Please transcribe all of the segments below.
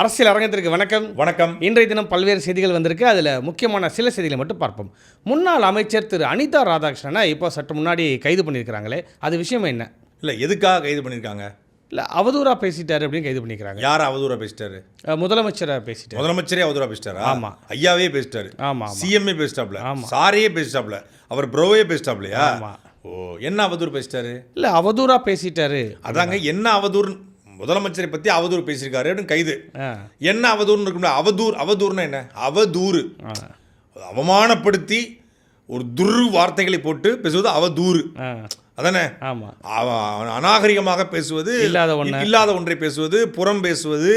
அரசியல் அரங்கத்திற்கு வணக்கம். வணக்கம். இன்றைய தினம் பல்வேறு செய்திகள் வந்திருக்கு. அதில் முக்கியமான சில செய்திகளை மட்டும் பார்ப்போம். முன்னாள் அமைச்சர் திரு அனிதா ராதாகிருஷ்ணனை இப்போ சற்று முன்னாடி கைது பண்ணியிருக்கிறாங்களே, அது விஷயம் என்ன? இல்லை, எதுக்காக கைது பண்ணியிருக்காங்க? இல்லை, அவதூறாக பேசிட்டாரு அப்படின்னு கைது பண்ணிக்கிறாங்க. யார் அவதூறாக பேசிட்டாரு? முதலமைச்சரை பேசிட்டாரு. முதலமைச்சரே அவதூறாக பேசிட்டாரா? ஆமாம். ஐயாவே பேசிட்டாரு. ஆமாம். சிஎம்ஏ பேசிட்டாப்ல. ஆமாம். சாரையே பேசிட்டாப்ல. அவர் ப்ரோவே பேசிட்டாப்லையா? ஆமாம். ஓ, என்ன அவதூறு பேசிட்டாரு? இல்லை, அவதூறாக பேசிட்டாரு. அதாங்க, என்ன அவதூறு? முதலமைச்சரை பற்றி அவதூறு பேசியிருக்காரு அப்படின்னு கைது. ஆ. என்ன அவதூறுன்னு இருக்கும்ல? அவதூறுனா என்ன? அவதூறு, அவமானப்படுத்தி ஒரு வார்த்தைகளை போட்டு பேசுவது அவதூறு. அதானே? ஆமாம். அநாகரிகமாக பேசுவது, இல்லாத ஒன்றை பேசுவது, புறம் பேசுவது,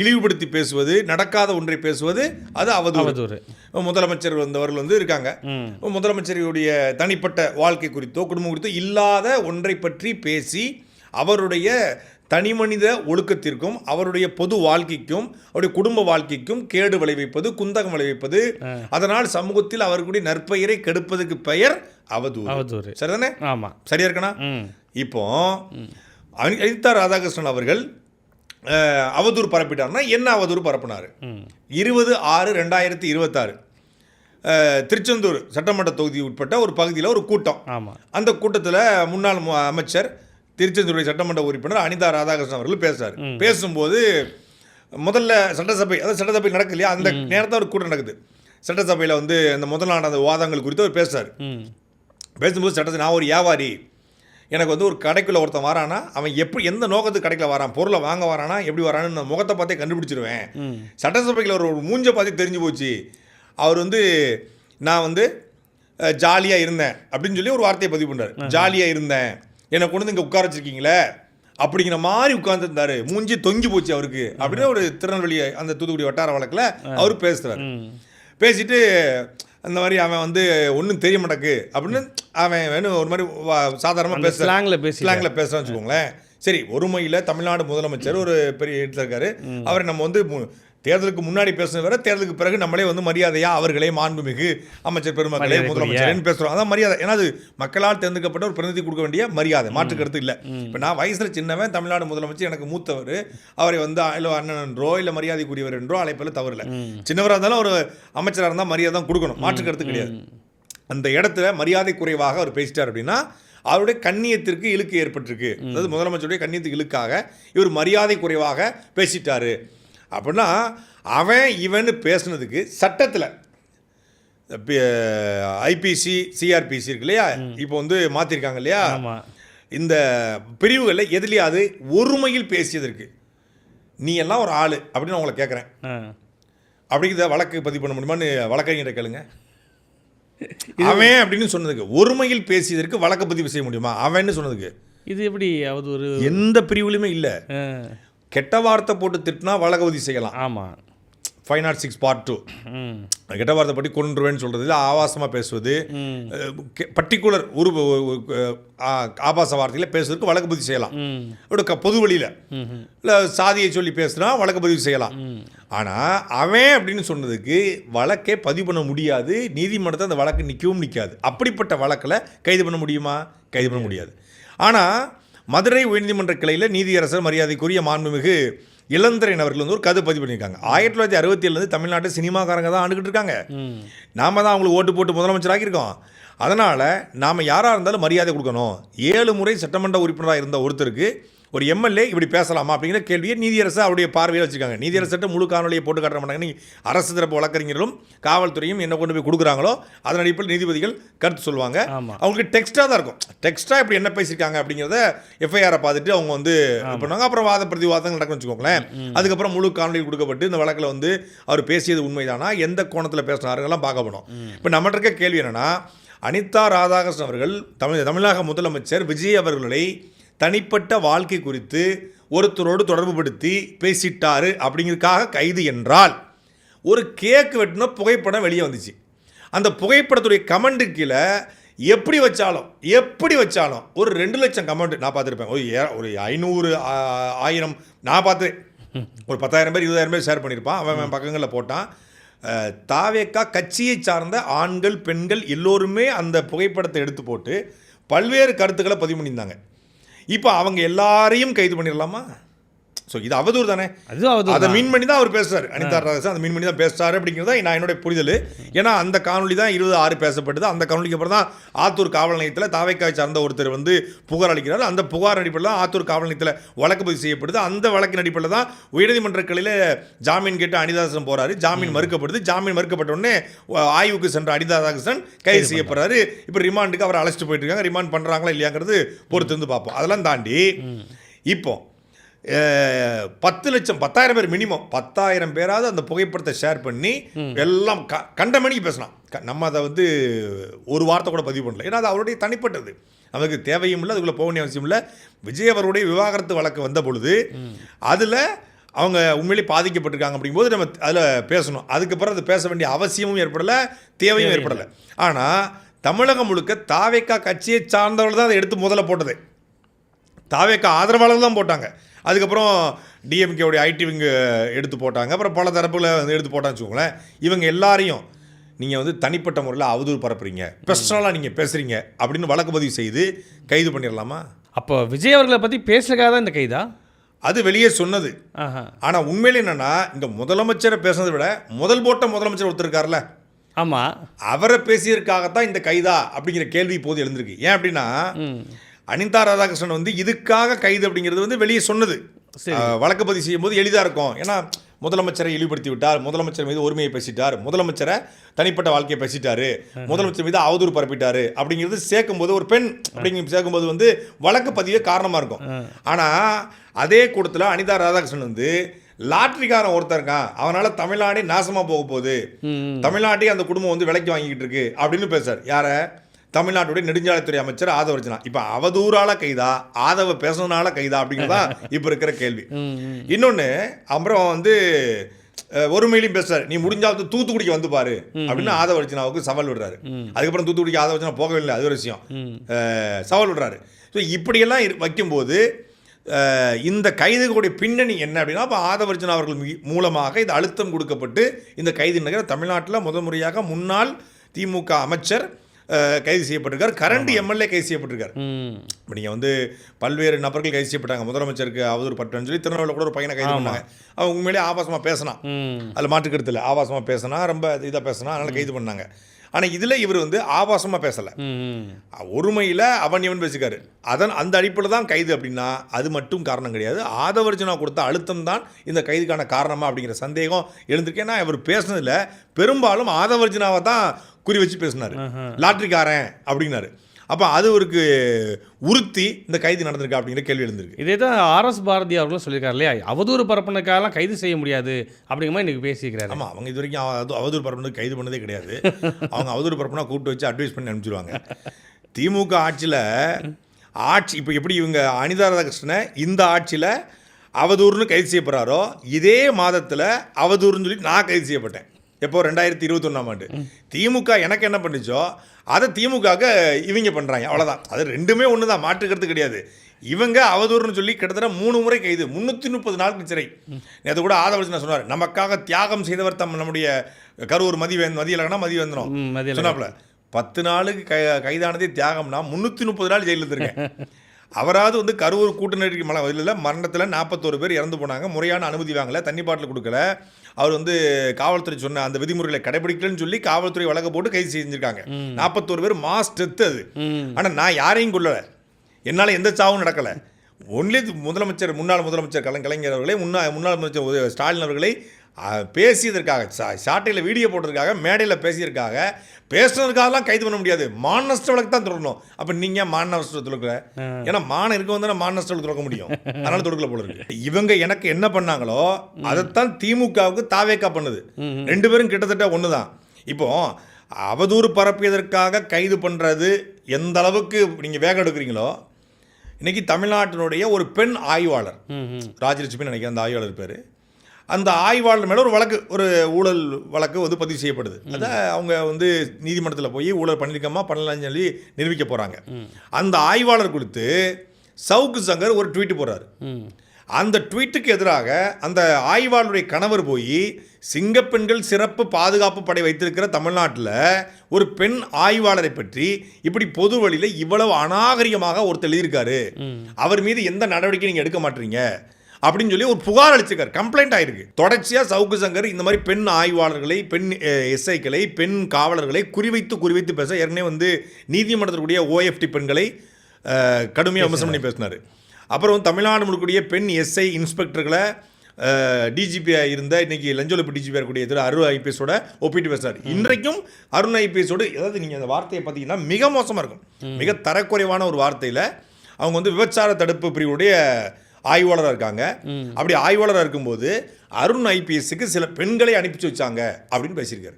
இழிவுபடுத்தி பேசுவது, நடக்காத ஒன்றை பேசுவது, அது அவதூறு. முதலமைச்சர் வந்தவர்கள் இருக்காங்க. முதலமைச்சருடைய தனிப்பட்ட வாழ்க்கை குறித்தோ குடும்பம் குறித்தோ இல்லாத ஒன்றை பற்றி பேசி அவருடைய தனிமனித ஒழுக்கத்திற்கும் அவருடைய பொது வாழ்க்கைக்கும் அவருடைய குடும்ப வாழ்க்கைக்கும் கேடு விளைவிப்பது, குந்தகம் விளைவிப்பது, அதனால் சமூகத்தில் அவர்களுடைய நற்பெயரை கெடுப்பதற்கு பெயர் அவதூறு. சரிதானே? ஆமாம். சரியா இருக்கணும். இப்போ அனிதா ராதாகிருஷ்ணன் அவர்கள் அவதூறு பரப்பிட்டார்னா என்ன அவதூறு பரப்பினார்? 20/6/2026 திருச்செந்தூர் சட்டமன்ற தொகுதி உட்பட்ட ஒரு பகுதியில் ஒரு கூட்டம். அந்த கூட்டத்தில் முன்னாள் அமைச்சர் திருச்செந்தூர் சட்டமன்ற உறுப்பினர் அனிதா ராதாகிருஷ்ணன் அவர்கள் பேசுறாரு. பேசும்போது முதல்ல சட்டசபை நடக்கு இல்லையா, அந்த நேரத்தில் ஒரு கூட்டம் நடக்குது. சட்டசபையில் அந்த முதல் நாள் அந்த வாதங்கள் குறித்து அவர் பேசுறாரு. பேசும்போது நான் ஒரு வியாபாரி, எனக்கு ஒரு கடைக்குள்ளே ஒருத்தன் வரானா அவன் எந்த நோக்கத்துக்கு கடைக்குள்ள வரான், பொருளை வாங்க வரானா எப்படி வரான்னு முகத்தை பார்த்தே கண்டுபிடிச்சிருவேன். சட்டசபையில் ஒரு மூஞ்சை பார்த்து தெரிஞ்சு போச்சு. அவர் நான் ஜாலியாக இருந்தேன் அப்படின்னு சொல்லி ஒரு வார்த்தையை பதிவு பண்ணுறாரு. ஜாலியாக இருந்தேன், என்னை கொண்டு இங்கே உட்கார வச்சிருக்கீங்களே அப்படிங்கிற மாதிரி உட்கார்ந்துருந்தாரு. மூஞ்சி தொங்கி போச்சு அவருக்கு அப்படின்னு ஒரு திருநெல்வேலி அந்த தூத்துக்குடி வட்டார வழக்கில் அவர் பேசுகிறார். பேசிட்டு அந்த மாதிரி அவன் ஒன்றும் தெரிய மாட்டேக்கு அப்படின்னு அவன் வேணும் ஒரு மாதிரி சாதாரணமாக ஸ்லாங்கில் பேசுகிறான்னு வச்சுக்கோங்களேன். சரி, ஒருமையில் தமிழ்நாடு முதலமைச்சர் ஒரு பெரிய இடத்துல இருக்காரு. அவரை நம்ம தேர்தலுக்கு முன்னாடி பேசுறது வேற, தேர்தலுக்கு பிறகு நம்மளே மரியாதையா அவர்களே மாண்புமிகு அமைச்சர் பெருமக்களே முதலமைச்சர்னு பேசுகிறோம். அதான் மரியாதை. ஏன்னா அது மக்களால் தேர்ந்தெடுக்கப்பட்ட ஒரு பிரதிநிதி கொடுக்க வேண்டிய மரியாதை, மாற்று கருத்து இல்லை. இப்போ நான் வயசில் சின்னவன், தமிழ்நாடு முதலமைச்சர் எனக்கு மூத்தவர், அவரை இல்லை அண்ணன் என்றோ இல்லை மரியாதைக்குரியவர் என்றோ அழைப்பில் தவறில்லை. சின்னவராக இருந்தாலும் ஒரு அமைச்சராக இருந்தால் மரியாதை தான் கொடுக்கணும், மாற்று கருத்து கிடையாது. அந்த இடத்துல மரியாதை குறைவாக அவர் பேசிட்டார் அப்படின்னா அவருடைய கண்ணியத்திற்கு இழுக்கு ஏற்பட்டிருக்கு. அதாவது முதலமைச்சருடைய கண்ணியத்துக்கு இழுக்காக இவர் மரியாதை குறைவாக பேசிட்டாரு அப்படின்னா அவன் இவன் பேசுனதுக்கு சட்டத்தில் ஐபிசி சிஆர்பிசி இருக்கு இல்லையா, இப்போ மாற்றிருக்காங்க இல்லையா, இந்த பிரிவுகளில் எதுலையாவது ஒருமையில் பேசியதற்கு நீ எல்லாம் ஒரு ஆள் அப்படின்னு நான் உங்களை கேட்குறேன், அப்படிங்கிறத வழக்கு பதிவு பண்ண முடியுமான்னு வழக்கறிஞரை கேளுங்க. அவன் அப்படின்னு சொன்னதுக்கு ஒருமையில் பேசியதற்கு வழக்கு பதிவு செய்ய முடியுமா? அவன்னு சொன்னதுக்கு இது எப்படி அவதூறு? எந்த பிரிவுலையுமே இல்லை. கெட்ட வார்த்தை போட்டு திட்டினா வழக்கு பதிவு செய்யலாம். ஆமாம். 506 Part 2 கெட்ட வார்த்தை பற்றி கொன்றுவேன்னு சொல்கிறது, ஆபாசமாக பேசுவது, பர்டிகுலர் ஆபாச வார்த்தையில் பேசுறதுக்கு வழக்கு பதிவு செய்யலாம். பொது வழியில் இல்லை சாதியை சொல்லி பேசுனா வழக்கு பதிவு செய்யலாம். ஆனால் அவன் அப்படின்னு சொன்னதுக்கு வழக்கே பதிவு பண்ண முடியாது. நீதிமன்றத்தை அந்த வழக்கு நிற்கவும் நிற்காது. அப்படிப்பட்ட வழக்கில் கைது பண்ண முடியுமா? கைது பண்ண முடியாது. ஆனால் மதுரை உயர்நீதிமன்ற கிளையில் நீதியரசர் மரியாதைக்குரிய மாண்புமிகு இளந்திரன் அவர்கள் ஒரு கதை பதிவு பண்ணியிருக்காங்க. 1967 தமிழ்நாட்டு சினிமாக்காரங்க தான் ஆண்டுகிட்டு இருக்காங்க. நாம தான் அவங்களுக்கு ஓட்டு போட்டு முதலமைச்சராக இருக்கோம். அதனால் நாம் யாராக இருந்தாலும் மரியாதை கொடுக்கணும். 7 முறை சட்டமன்ற உறுப்பினராக இருந்த ஒருத்தருக்கு ஒரு எம்எல்ஏ இப்படி பேசலாமா அப்படிங்கிற கேள்வியை நீதியரசர் அவருடைய பார்வையில் வச்சுருக்காங்க. நீதியரசர்கிட்ட முழு காணொலியை போட்டு காட்ட மாட்டாங்க. அரசு தரப்பு வழக்கறிஞர்களும் காவல்துறையும் என்ன கொண்டு போய் கொடுக்குறாங்களோ அதன் அடிப்படையில் நீதிபதிகள் கருத்து சொல்லுவாங்க. அவங்களுக்கு டெக்ஸ்ட்டாக தான் இருக்கும். டெக்ஸ்ட்டாக இப்படி என்ன பேசியிருக்காங்க அப்படிங்கிறத எஃப்ஐஆரை பார்த்துட்டு அவங்க பண்ணுவாங்க. அப்புறம் வாத பிரதிவாதங்கள் நடக்கும்னு வச்சுக்கோங்களேன். அதுக்கப்புறம் முழு காணொலி கொடுக்கப்பட்டு இந்த வழக்கில் அவர் பேசியது உண்மைதானா, எந்த கோணத்தில் பேசினாருங்கெல்லாம் பார்க்கப்படும். இப்போ நம்மகிட்ட இருக்க கேள்வி என்னென்னா, அனிதா ராதாகிருஷ்ணன் அவர்கள் தமிழக முதலமைச்சர் விஜய் அவர்களை தனிப்பட்ட வாழ்க்கை குறித்து ஒருத்தரோடு தொடர்பு படுத்தி பேசிட்டாரு அப்படிங்கிறதுக்காக கைது என்றால், ஒரு கேக்கு வெட்டின புகைப்படம் வெளியே வந்துச்சு. அந்த புகைப்படத்துடைய கமெண்ட்டு கீழே எப்படி வச்சாலும் ஒரு 2 லட்சம் கமெண்ட் நான் பார்த்துருப்பேன். ஒரு 500 1000 நான் பார்த்து ஒரு 10,000 பேர் 20,000 பேர் ஷேர் பண்ணியிருப்பான். அவன் பக்கங்களில் போட்டான். தாவேக்கா கட்சியை சார்ந்த ஆண்கள் பெண்கள் எல்லோருமே அந்த புகைப்படத்தை எடுத்து போட்டு பல்வேறு கருத்துக்களை பதிவு பண்ணியிருந்தாங்க. இப்போ அவங்க எல்லாரையும் கைது பண்ணிடலாமா? ஸோ இது அவதூறு தானே, அதை மீன் பண்ணி தான் அவர் பேசுறாரு. அனிதா ராதாகிருஷ்ணன் அதை மீன் பண்ணி தான் பேசுறாரு அப்படிங்கிறது தான் என்னுடைய புரிதல். ஏன்னா அந்த காணொலி தான் 20/6 பேசப்பட்டது. அந்த காணொலிக்கு அப்புறம் தான் ஆத்தூர் காவல் நிலையத்தில் தாவேக்காவை சார்ந்த ஒருத்தர் வந்து புகார் அளிக்கிறார். அந்த புகார் அடிப்படையில் தான் ஆத்தூர் காவல் நிலையத்தில் வழக்கு பதிவு செய்யப்படுது. அந்த வழக்கின் அடிப்படையில் தான் உயர்நீதிமன்ற கிளையில் ஜாமீன் கேட்டு அனிதா ராதாகிருஷ்ணன் போறாரு. ஜாமீன் மறுக்கப்படுது. ஜாமீன் மறுக்கப்பட்ட உடனே ஆய்வுக்கு சென்ற அனிதா ராதாகிருஷ்ணன் கைது செய்யப்படுறாரு. இப்போ ரிமாண்டுக்கு அவர் அழைச்சிட்டு போயிட்டு இருக்காங்க. ரிமாண்ட் பண்றாங்களா இல்லையாங்கிறது பொறுத்து வந்து பார்ப்போம். அதெல்லாம் தாண்டி இப்போ 10 லட்சம் 10,000 பேர் மினிமம் 10,000 பேராவது அந்த புகைப்படத்தை ஷேர் பண்ணி எல்லாம் கண்டமணிக்கு பேசலாம். நம்ம அதை வந்து ஒரு வார்த்தை கூட பதிவு பண்ணல. ஏன்னா அது அவருடைய தனிப்பட்டது, நமக்கு தேவையும் இல்லை, அதுக்குள்ளே போக வேண்டிய அவசியம் இல்லை. விஜய் அவருடைய விவாகரத்து வழக்கு வந்த பொழுது அதில் அவங்க உண்மையிலே பாதிக்கப்பட்டிருக்காங்க அப்படிங்கும்போது நம்ம அதில் பேசணும். அதுக்கப்புறம் அது பேச வேண்டிய அவசியமும் ஏற்படலை, தேவையும் ஏற்படலை. ஆனால் தமிழகம் முழுக்க தாவேக்கா கட்சியை சார்ந்தவர்கள் தான் அதை எடுத்து முதல்ல போட்டது. தாவேக்கா ஆதரவாளர்கள் தான் போட்டாங்க. அதுக்கப்புறம் டிஎம்கேவுடைய ஐடி விங் எடுத்து போட்டாங்க. அப்புறம் பல தரப்புல எடுத்து போட்டான்னு வச்சுக்கோங்களேன். இவங்க எல்லாரையும் நீங்கள் வந்து தனிப்பட்ட முறையில் அவதூறு பரப்புறீங்க, பர்சனலாக நீங்கள் பேசுகிறீங்க அப்படின்னு வழக்கு பதிவு செய்து கைது பண்ணிடலாமா? அப்போ விஜய் அவர்களை பற்றி பேசுறதுக்காக தான் இந்த கைதா? அது வெளியே சொன்னது. ஆனால் உண்மையிலே என்னென்னா, இந்த முதலமைச்சரை பேசுனதை விட முதல் போட்ட முதலமைச்சர் ஒருத்தர் இருக்கார்ல, ஆமாம், அவரை பேசியதற்காகத்தான் இந்த கைதா அப்படிங்கிற கேள்வி இப்போது எழுந்திருக்கு. ஏன் அப்படின்னா, அனிதா ராதாகிருஷ்ணன் வந்து இதுக்காக கைது அப்படிங்கிறது வந்து வெளியே சொன்னது. வழக்கு பதிவு செய்யும் போது எளிதாக இருக்கும். ஏன்னா முதலமைச்சரை இழிவுபடுத்தி விட்டார், முதலமைச்சர் மீது ஒருமையை பேசிட்டார், முதலமைச்சரை தனிப்பட்ட வாழ்க்கையை பேசிட்டாரு, முதலமைச்சர் மீது அவதூறு பரப்பிட்டாரு அப்படிங்கிறது சேர்க்கும்போது, ஒரு பெண் அப்படிங்கிற சேர்க்கும்போது வந்து வழக்கு பதிவே காரணமாக இருக்கும். ஆனால் அதே கூட்டத்தில் அனிதா ராதாகிருஷ்ணன் வந்து லாட்ரிக்காரன் ஒருத்தர் இருக்கான், அவனால் தமிழ்நாடே நாசமாக போக போகுது, தமிழ்நாட்டையே அந்த குடும்பம் வந்து விலைக்கு வாங்கிக்கிட்டு இருக்கு அப்படின்னு பேசுறார். யாரை? தமிழ்நாட்டுடைய நெடுஞ்சாலைத்துறை அமைச்சர் ஆதவ அர்ஜுனா. இப்போ அவதூறால கைதா, ஆதவ பேசுனதுனால கைதா அப்படிங்கிறதா இப்போ இருக்கிற கேள்வி. இன்னொன்று, அப்புறம் வந்து ஒருமையிலையும் பேசுறாரு, நீ முடிஞ்சாவது தூத்துக்குடிக்கு வந்து பாரு அப்படின்னு ஆதவ அர்ஜுனாவுக்கு சவால் விடுறாரு. அதுக்கப்புறம் தூத்துக்குடிக்கு ஆதவ அர்ஜுனா போகவே இல்லை, அது ஒரு விஷயம். சவால் விடுறாரு. ஸோ இப்படியெல்லாம் வைக்கும்போது இந்த கைதுகளுடைய பின்னணி என்ன அப்படின்னா, இப்போ ஆதவ அர்ஜுனா அவர்கள் மூலமாக இது அழுத்தம் கொடுக்கப்பட்டு இந்த கைது நகர தமிழ்நாட்டில் முதல் முறையாக முன்னாள் திமுக அமைச்சர் கைது செய்யப்பட்டிருக்கார். கரண்ட் எம்எல்ஏ கைது செய்யப்பட்டிருக்கார். இப்போ நீங்கள் வந்து பல்வேறு நபர்கள் கைது செய்யப்பட்டாங்க. முதலமைச்சருக்கு அவதூறு பட்டுன்னு சொல்லி திருநெல்வேலியில் கூட ஒரு பையனை கைது பண்ணாங்க. அவன் உண்மையிலே ஆபாசமாக பேசினான், அதில் மாற்றுக்கருத்து இல்லை. ஆபாசமாக பேசினா, ரொம்ப இதாக பேசினா, அதனால் கைது பண்ணாங்க. ஆனால் இதில் இவர் வந்து ஆபாசமாக பேசலை, ஒருமையில் அவன் இவன் பேசிக்காரு. அந்த அடிப்படையில் தான் கைது அப்படின்னா அது மட்டும் காரணம் கிடையாது. ஆதவ அர்ஜுனா கொடுத்த அழுத்தம் தான் இந்த கைதுக்கான காரணமாக அப்படிங்கிற சந்தேகம் எழுந்திருக்கு. ஏன்னா இவர் பேசுனதில் பெரும்பாலும் ஆதவ அர்ஜுனாவை தான் குறி வச்சு பேசினார், லாட்ரிக்காரன் அப்படின்னாரு. அப்போ அது அவருக்கு உறுத்தி இந்த கைது நடந்திருக்கா அப்படிங்கிற கேள்வி எழுந்திருக்கு. இதே தான் ஆர்எஸ் பாரதி அவர்களும் சொல்லியிருக்காரு இல்லையா, அவதூறு பரப்புனதுக்காகலாம் கைது செய்ய முடியாது அப்படிங்கிற மாதிரி இன்றைக்கி பேசியிருக்கிறாரு. ஆமாம், அவங்க இது வரைக்கும் அவதூறு பரப்புனது கைது பண்ணதே கிடையாது. அவங்க அவதூறு பரப்புனா கூப்பிட்டு வச்சு அட்வைஸ் பண்ணி அனுப்பிச்சிடுவாங்க. திமுக ஆட்சியில் இப்போ எப்படி இவங்க அனிதா ராதாகிருஷ்ணனை இந்த ஆட்சியில் அவதூறுன்னு கைது செய்யப்படுறாரோ, இதே மாதத்தில் அவதூறுன்னு சொல்லி நான் கைது செய்யப்பட்டேன். எப்போ? 2021 திமுக எனக்கு என்ன பண்ணிச்சோ அதை திமுக இவங்க பண்ணுறாங்க, அவ்வளோதான். அது ரெண்டுமே ஒன்று தான், மாற்றுக்கிறது கிடையாது. இவங்க அவதூறுன்னு சொல்லி கிட்டத்தட்ட 3 முறை கைது, 330 நாளுக்கு சிறை. நேற்று கூட ஆதவ அர்ஜுனா சொன்னார், நமக்காக தியாகம் செய்தவர் நம்முடைய கரூர் மதிவேந்தனம் சொன்னாப்புல. 10 நாளுக்கு கைதானதே தியாகம்னா 330 நாள் ஜெயிலில் இருந்திருக்கேன். அவராவது வந்து கரூர் கூட்டணி மரணத்தில் 41 பேர் இறந்து போனாங்க, முறையான அனுமதி வாங்கலை, தண்ணி பாட்டில் கொடுக்கல, அவர் வந்து காவல்துறை சொன்ன அந்த விதிமுறைகளை கடைபிடிக்கலன்னு சொல்லி காவல்துறை வழக்கு போட்டு கைது செஞ்சுருக்காங்க. 41 பேர் மாஸ் டெத்து அது. ஆனால் நான் யாரையும் கொள்ளலை, என்னால் எந்த சாவும் நடக்கலை. ஒன்லி முன்னாள் முதலமைச்சர் கலைஞர் அவர்களை, முன்னாள் முதலமைச்சர் ஸ்டாலின் அவர்களை பேசியதற்காக, சாட்டையில் வீடியோ போட்டதுக்காக, மேடையில் பேசுனதுக்காகலாம் கைது பண்ண முடியாது. மான நஷ்ட வழக்கு தான் தொடரணும். அப்போ நீங்கள் மான நஷ்டம் தொடுக்கல, ஏன்னா மானம் இருக்க வந்து மான நஷ்டம் தொடக்க முடியும், அதனால தொடுக்கல போல இருக்கு. இவங்க எனக்கு என்ன பண்ணாங்களோ அதைத்தான் திமுகவுக்கு தாவேக்கா பண்ணுது. 2 பேரும் கிட்டத்தட்ட ஒன்று தான். இப்போ அவதூறு பரப்பியதற்காக கைது பண்ணுறது எந்த அளவுக்கு நீங்கள் வேகம் எடுக்கிறீங்களோ, இன்றைக்கி தமிழ்நாட்டினுடைய ஒரு பெண் ஆய்வாளர் ராஜலட்சுமி நினைக்கிறேன் அந்த ஆய்வாளர் பேர், அந்த ஆய்வாளர் மேலே ஒரு ஊழல் வழக்கு வந்து பதிவு செய்யப்படுது. அதை அவங்க வந்து நீதிமன்றத்தில் போய் ஊழல் பண்ணியிருக்கமா பண்ணலான்னு சொல்லி நிரூபிக்க போகிறாங்க. அந்த ஆய்வாளர் குறித்து சவுக்கு சங்கர் ஒரு ட்வீட் போடுறாரு. அந்த ட்வீட்டுக்கு எதிராக அந்த ஆய்வாளருடைய கணவர் போய், சிங்கப்பெண்கள் சிறப்பு பாதுகாப்பு படை வைத்திருக்கிற தமிழ்நாட்டில் ஒரு பெண் ஆய்வாளரை பற்றி இப்படி பொது வழியில் இவ்வளவு அநாகரிகமாக ஒருத்தர் எழுதியிருக்காரு, அவர் மீது எந்த நடவடிக்கை நீங்கள் எடுக்க மாட்டீங்க, அப்படின்னு சொல்லி ஒரு புகார் அளிச்சிருக்காரு, கம்ப்ளைண்ட் ஆயிருக்கு. தொடர்ச்சியாக சவுக்கு சங்கர் இந்த மாதிரி பெண் ஆய்வாளர்களை, பெண் எஸ்ஐக்களை, பெண் காவலர்களை குறிவைத்து பேச ஏற்கனவே வந்து நீதிமன்றத்திற்குரிய OFT பெண்களை கடுமையாக விமர்சனம் பண்ணி பேசினார். அப்புறம் தமிழ்நாடு முழுக்கூடிய பெண் எஸ்ஐ இன்ஸ்பெக்டர்களை டிஜிபியாக இருந்த இன்னைக்கு லஞ்ச ஒழிப்பு டிஜிபியாக இருக்கக்கூடிய திரு அருண் ஐபிஎஸோட ஒப்பிட்டு பேசினார். இன்றைக்கும் அருண் ஐபிஎஸோடு, அதாவது நீங்கள் அந்த வார்த்தையை பார்த்தீங்கன்னா மிக மோசமாக இருக்கும், மிக தரக்குறைவான ஒரு வார்த்தையில் அவங்க வந்து விபச்சார தடுப்பு பிரிவுடைய ஆய்வாளராக இருக்காங்க. அப்படி ஆய்வாளராக இருக்கும்போது அருண் ஐபிஎஸ்க்கு சில பெண்களை அனுப்பிச்சு வச்சாங்க அப்படின்னு பேசியிருக்காரு.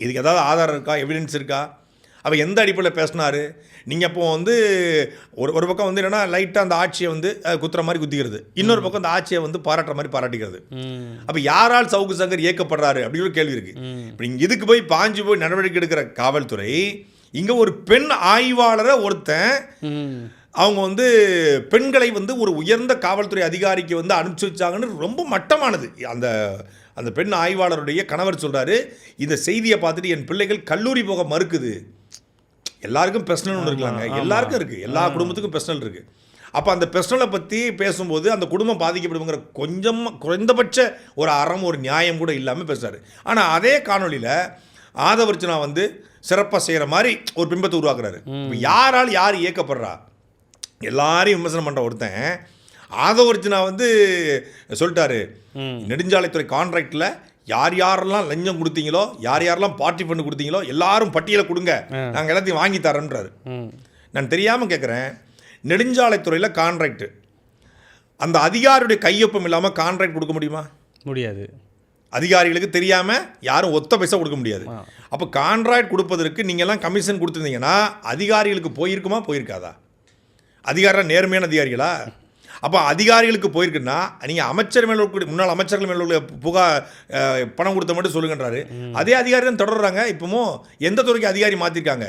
இதுக்கு ஏதாவது ஆதாரம் இருக்கா, எவிடன்ஸ் இருக்கா? அவள் எந்த அடிப்படையில் பேசினாரு? நீங்கள் அப்போ வந்து ஒரு பக்கம் வந்து என்னென்னா லைட்டாக அந்த ஆட்சியை வந்து குத்துற மாதிரி குத்திக்கிறது, இன்னொரு பக்கம் அந்த ஆட்சியை வந்து பாராட்டுற மாதிரி பாராட்டிக்கிறது. அப்போ யாரால் சவுக்கு சங்கர் இயக்கப்படுறாரு அப்படின்னு ஒரு கேள்வி இருக்குது. இப்போ இங்கே இதுக்கு போய் பாஞ்சு போய் நடவடிக்கை எடுக்கிற காவல்துறை இங்கே ஒரு பெண் ஆய்வாளரை ஒருத்தன் அவங்க வந்து பெண்களை வந்து ஒரு உயர்ந்த காவல்துறை அதிகாரிக்கு வந்து அனுப்பிச்சு வச்சாங்கன்னு ரொம்ப மட்டமானது. அந்த பெண் ஆய்வாளருடைய கணவர் சொல்கிறாரு, இந்த செய்தியை பார்த்துட்டு என் பிள்ளைகள் கல்லூரி போக மறுக்குது. எல்லாருக்கும் பர்சனல் ஒன்று இருக்கலாங்க, எல்லாருக்கும் இருக்குது, எல்லா குடும்பத்துக்கும் பர்சனல் இருக்குது. அப்போ அந்த பர்சனலை பற்றி பேசும்போது அந்த குடும்பம் பாதிக்கப்படுங்கிற கொஞ்சம் குறைந்தபட்ச ஒரு அறம், ஒரு நியாயம் கூட இல்லாமல் பேசுகிறாரு. ஆனால் அதே காணொலியில் ஆதவர்ச்சனா வந்து சிறப்பாக செய்கிற மாதிரி ஒரு பிம்பத்தை உருவாக்குறாரு. இப்போ யாரால் யார் இயக்கப்படுறா? எல்லாரையும் விமர்சனம் பண்ணுற ஒருத்தன் ஆதவர்ச்சனா வந்து சொல்லிட்டாரு, நெடுஞ்சாலைத்துறை கான்ட்ராக்டில் யார் யாரெல்லாம் லஞ்சம் கொடுத்தீங்களோ, யார் யாரெல்லாம் பார்ட்டி ஃபண்டு கொடுத்தீங்களோ எல்லாரும் பட்டியலை கொடுங்க, நாங்கள் எல்லாத்தையும் வாங்கி தரோன்றாரு. நான் தெரியாமல் கேட்குறேன், நெடுஞ்சாலைத்துறையில் கான்ட்ராக்டு அந்த அதிகாரியுடைய கையொப்பம் இல்லாமல் கான்ட்ராக்ட் கொடுக்க முடியுமா? முடியாது. அதிகாரிகளுக்கு தெரியாமல் யாரும் ஒத்த பைசா கொடுக்க முடியாது. அப்போ கான்ட்ராக்ட் கொடுப்பதற்கு நீங்கள்லாம் கமிஷன் கொடுத்துருந்தீங்கன்னா அதிகாரிகளுக்கு போயிருக்குமா, போயிருக்காதா? அதிகாரிகள் நேர்மையான அதிகாரிகளா? அப்போ அதிகாரிகளுக்கு போயிருக்குன்னா நீங்கள் அமைச்சர் மேலே முன்னாள் அமைச்சர்கள் மேலே உள்ள பணம் கொடுத்த மட்டும் சொல்லுங்கன்றாரு. அதே அதிகாரி தான் தொடர்றாங்க. இப்போவும் எந்த துறைக்கு அதிகாரி மாற்றிருக்காங்க?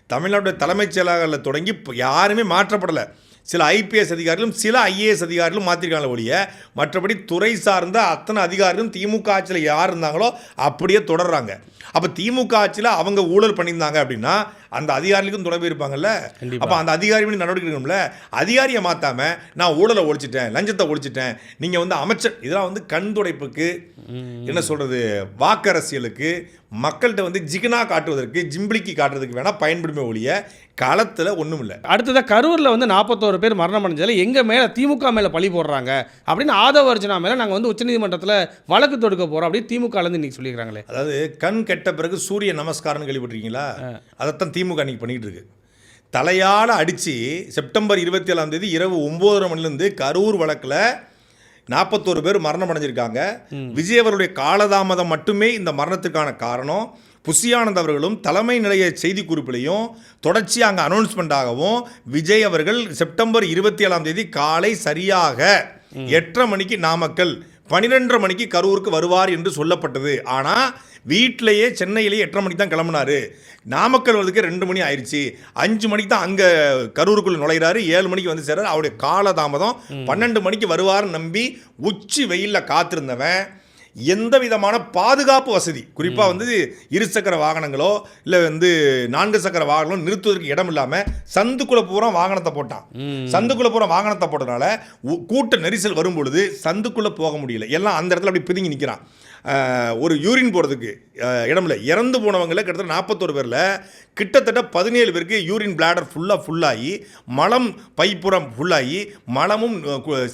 தமிழ்நாட்டுடைய தலைமைச் செயலாளரில் தொடங்கி யாருமே மாற்றப்படலை. சில ஐபிஎஸ் அதிகாரிகளும் சில ஐஏஎஸ் அதிகாரிகளும் மாற்றிருக்காங்களே ஒழிய மற்றபடி துறை சார்ந்த அத்தனை அதிகாரிகளும் திமுக ஆட்சியில் யார் இருந்தாங்களோ அப்படியே தொடர்றாங்க. அப்போ திமுக ஆட்சியில் அவங்க ஊழல் பண்ணியிருந்தாங்க அப்படின்னா அந்த அதிகாரிகளுக்கும் தொடர்பு இருப்பாங்கல்ல. அப்போ அந்த அதிகாரி பண்ணி நடவடிக்கை எடுக்கணும்ல. அதிகாரியை மாற்றாமல் நான் ஊழலை ஒழிச்சிட்டேன், லஞ்சத்தை ஒழிச்சிட்டேன், நீங்கள் வந்து அமைச்சர், இதெல்லாம் வந்து கண் துடைப்புக்கு, என்ன சொல்கிறது, வாக்கரசியலுக்கு, மக்கள்கிட்ட வந்து ஜிகனா காட்டுவதற்கு, ஜிம்பிளிக்கு காட்டுறதுக்கு வேணால் பயன்படுமே ஒழிய களத்தில் ஒன்றும் இல்லை. அடுத்ததாக கரூரில் வந்து 41 பேர் மரணம் அடைஞ்சதில் எங்கள் மேலே திமுக மேலே பழி போடுறாங்க அப்படின்னு ஆதவர்ஜனா மேலே நாங்கள் வந்து உச்சநீதிமன்றத்தில் வழக்கு தொடுக்க போகிறோம் அப்படின்னு திமுகலேருந்து இன்றைக்கி சொல்லியிருக்காங்களே. அதாவது கண் கெட்ட பிறகு சூரிய நமஸ்காரம்னு கேள்விப்பட்டிருக்கீங்களா? அதைத்தான் திமுக அன்றைக்கி பண்ணிகிட்டு இருக்கு. தலையால் அடித்து செப்டம்பர் 27 இரவு 9:30 மணிலேருந்து கரூர் வழக்கில் 41 பேர் மரணம் அடைஞ்சிருக்காங்க. விஜய் அவருடைய காலதாமதம் மட்டுமே இந்த மரணத்துக்கான காரணம். புஷியானந்த் அவர்களும் தலைமை நிலைய செய்திக்குறிப்பிலையும் தொடர்ச்சியாக அங்கே அனௌன்ஸ்மெண்ட்டாகவும் விஜய் அவர்கள் செப்டம்பர் 27 காலை சரியாக 8:30 மணிக்கு நாமக்கல், 12:30 மணிக்கு கரூருக்கு வருவார் என்று சொல்லப்பட்டது. ஆனால் வீட்டிலேயே சென்னையிலேயே 8:30 மணிக்கு தான் கிளம்புனாரு. நாமக்கல் வரதுக்கு 2 மணி ஆயிடுச்சு. 5 மணிக்கு தான் அங்கே கரூருக்குள்ளே நுழைகிறாரு. 7 மணிக்கு வந்து சேர்றாரு. அவருடைய காலதாமதம். 12 மணிக்கு வருவார்னு நம்பி உச்சி வெயிலில் காத்திருந்தவன் எந்த விதமான பாதுகாப்பு வசதி, குறிப்பாக வந்து இருசக்கர வாகனங்களோ இல்லை வந்து 4 சக்கர வாகனங்களோ நிறுத்துவதற்கு இடம் இல்லாமல் சந்துக்குள்ளே பூரா வாகனத்தை போட்டான். சந்துக்குள்ளே பூரா வாகனத்தை போட்டதுனால கூட்ட நெரிசல் வரும் பொழுது சந்துக்குள்ளே போக முடியல. எல்லாம் அந்த இடத்துல அப்படி பிதுங்கி நிற்கிறான். ஒரு யூரின் போகிறதுக்கு இடமில்ல. இறந்து போனவங்கள கிட்டத்தட்ட 41 பேரில் கிட்டத்தட்ட 17 பேருக்கு யூரின் பிளாடர் ஃபுல்லாகி மலம் பைப்புறம் ஃபுல்லாகி மலமும்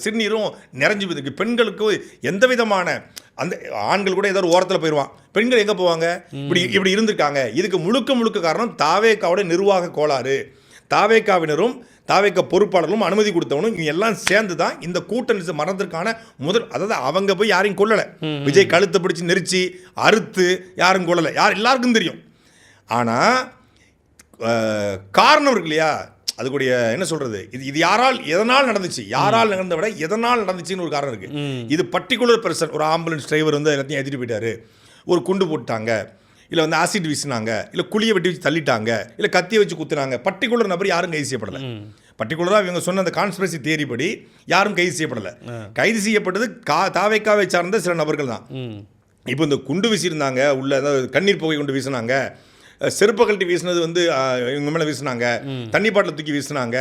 சிறுநீரும் நிறைஞ்சு போயிருக்கு. பெண்களுக்கு எந்த விதமான அந்த ஆண்கள் கூட ஏதோ ஒரு ஓரத்தில் போயிடுவான், பெண்கள் எங்கே போவாங்க? இப்படி இருந்திருக்காங்க. இதுக்கு முழுக்க காரணம் தாவேக்காவோட நிர்வாக கோளாறு. தாவேக்காவினரும் தாவேக்கா பொறுப்பாளர்களும் அனுமதி கொடுத்தவனும் இவங்க எல்லாம் சேர்ந்து தான் இந்த கூட்ட மரணத்திற்கான அதாவது அவங்க போய் யாரையும் கொல்லலை. விஜய் கழுத்தை பிடிச்சி நெரிச்சு அறுத்து யாரும் கொல்லலை, எல்லாருக்கும் தெரியும். ஆனால் காரணம் இருக்கு இல்லையா, அதுக்குடைய என்ன சொல்கிறது, இது யாரால் எதனால் நடந்துச்சு, யாரால் நடந்த விட எதனால் நடந்துச்சுன்னு ஒரு காரணம் இருக்குது. இது பர்டிகுலர் பர்சன், ஒரு ஆம்புலன்ஸ் டிரைவர் வந்து எல்லாத்தையும் ஏற்றிட்டு போயிட்டாரு, ஒரு குண்டு போட்டாங்க, இல்லை வந்து ஆசிட் வீசினாங்க, இல்லை குழியை வெட்டி வச்சு தள்ளிட்டாங்க, இல்லை கத்தியை வச்சு குத்துனாங்க. பர்டிகுலர் நபர் யாரும் கைது செய்யப்படலை. பர்டிகுலராக இவங்க சொன்ன அந்த கான்ஸ்பிரசி தியரி படி யாரும் கைது செய்யப்படலை. கைது செய்யப்பட்டது தாவேக்காவை சார்ந்த சில நபர்கள் தான். இப்போ இந்த குண்டு வீசியிருந்தாங்க, உள்ள ஏதாவது கண்ணீர் புகை கொண்டு வீசினாங்க, செருப்பை கழட்டி வீசினது வந்து இவங்க மேலே வீசினாங்க, தண்ணி பாட்டில் தூக்கி வீசினாங்க,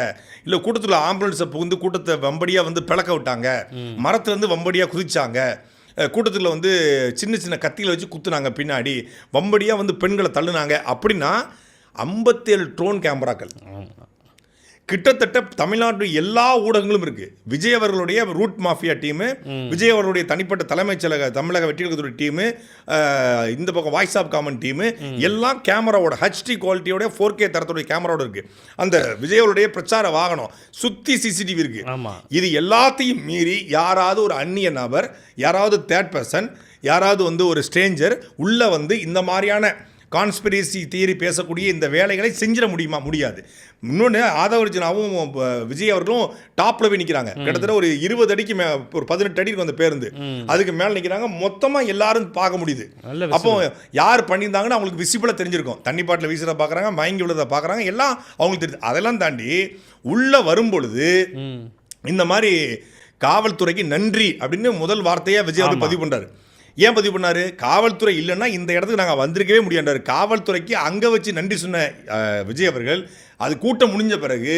இல்லை கூட்டத்தில் ஆம்புலன்ஸை புகுந்து கூட்டத்தை வம்படியாக வந்து பிளக்க விட்டாங்க, மரத்தில் வந்து வம்படியாக குதிச்சாங்க, கூட்டத்தில் வந்து சின்ன சின்ன கத்தியில் வச்சு குத்துனாங்க, பின்னாடி வம்படியாக வந்து பெண்களை தள்ளுனாங்க அப்படின்னா 57 ட்ரோன் கேமராக்கள் கிட்டத்தட்ட தமிழ்நாட்டு எல்லா ஊடகங்களும் இருக்கு. விஜய் அவர்களுடைய ரூட் மாஃபியா டீமு, விஜய் அவர்களுடைய தனிப்பட்ட தலைமைச் செயலக தமிழக வெற்றிகளுடைய டீமு, இந்த பக்கம் வாய்ஸ் ஆஃப் காமன் டீமு எல்லாம் கேமராவோட HD குவாலிட்டியோட 4K தரத்துடைய கேமராவோட இருக்கு. அந்த விஜய் அவருடைய பிரச்சார வாகனம் சுத்தி CCTV இருக்கு. இது எல்லாத்தையும் மீறி யாராவது ஒரு அந்நிய நபர், யாராவது தேர்ட் பர்சன், யாராவது வந்து ஒரு ஸ்ட்ரேஞ்சர் உள்ள வந்து இந்த மாதிரியான கான்ஸ்பிரசி தியரி பேசக்கூடிய இந்த வேலைகளை செஞ்சிட முடியுமா? முடியாது. இன்னொன்று ஆதவர்ஜனாவும் விஜய் அவர்களும் டாப்பில் போய் நிற்கிறாங்க. கிட்டத்தட்ட ஒரு 20 அடிக்கு ஒரு 18 அடிக்கு அந்த பேருந்து அதுக்கு மேலே நிற்கிறாங்க. மொத்தமாக எல்லாரும் பார்க்க முடியுது. அப்போ யார் பண்ணியிருந்தாங்கன்னு அவங்களுக்கு விசிபிளாக தெரிஞ்சிருக்கும். தண்ணி பாட்டில் வீசுறத பார்க்குறாங்க, மயங்கி விழுறத பார்க்குறாங்க, எல்லாம் அவங்களுக்கு தெரியுது. அதெல்லாம் தாண்டி உள்ளே வரும்பொழுது இந்த மாதிரி காவல்துறைக்கு நன்றி அப்படின்னு முதல் வார்த்தையாக விஜய் அவர்கள் பதிவு பண்ணுறாரு. ஏன் பதிவு பண்ணாரு? காவல்துறை இல்லைன்னா இந்த இடத்துக்கு நாங்கள் வந்திருக்கவே முடியாண்டாரு. காவல்துறைக்கு அங்கே வச்சு நன்றி சொன்ன விஜய் அவர்கள் அது கூட்டம் முடிஞ்ச பிறகு,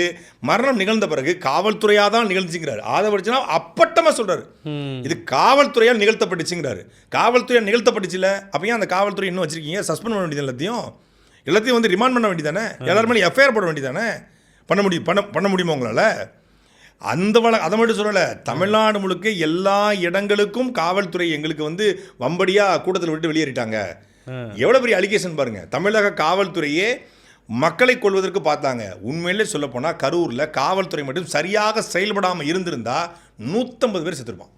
மரணம் நிகழ்ந்த பிறகு காவல்துறையாக தான் நிகழ்ச்சிங்கிறாரு. ஆதவர்ஜனா அப்பட்டமாக சொல்கிறாரு, இது காவல்துறையால் நிகழ்த்தப்பட்டுச்சுங்கிறாரு. காவல்துறையால் நிகழ்த்தப்பட்டுச்சுல, அப்போ ஏன் அந்த காவல்துறை இன்னும் வச்சிருக்கீங்க? சஸ்பெண்ட் பண்ண வேண்டியது எல்லாத்தையும் வந்து ரிமாண்ட் பண்ண வேண்டியதானே? எல்லாருமே FIR போட வேண்டியதானே? பண்ண முடியுமா உங்களால்? அந்த அதை மட்டும் சொல்லலை, தமிழ்நாடு முழுக்க எல்லா இடங்களுக்கும் காவல்துறை எங்களுக்கு வந்து வம்படியாக கூட்டத்தில் விட்டு வெளியேறிட்டாங்க. எவ்வளோ பெரிய அலிகேஷன் பாருங்கள். தமிழக காவல்துறையே மக்களை கொள்வதற்கு பார்த்தாங்க. உண்மையிலே சொல்லப்போனால் கரூரில் காவல்துறை மட்டும் சரியாக செயல்படாமல் இருந்திருந்தா 150 பேர் செத்துருப்பான்.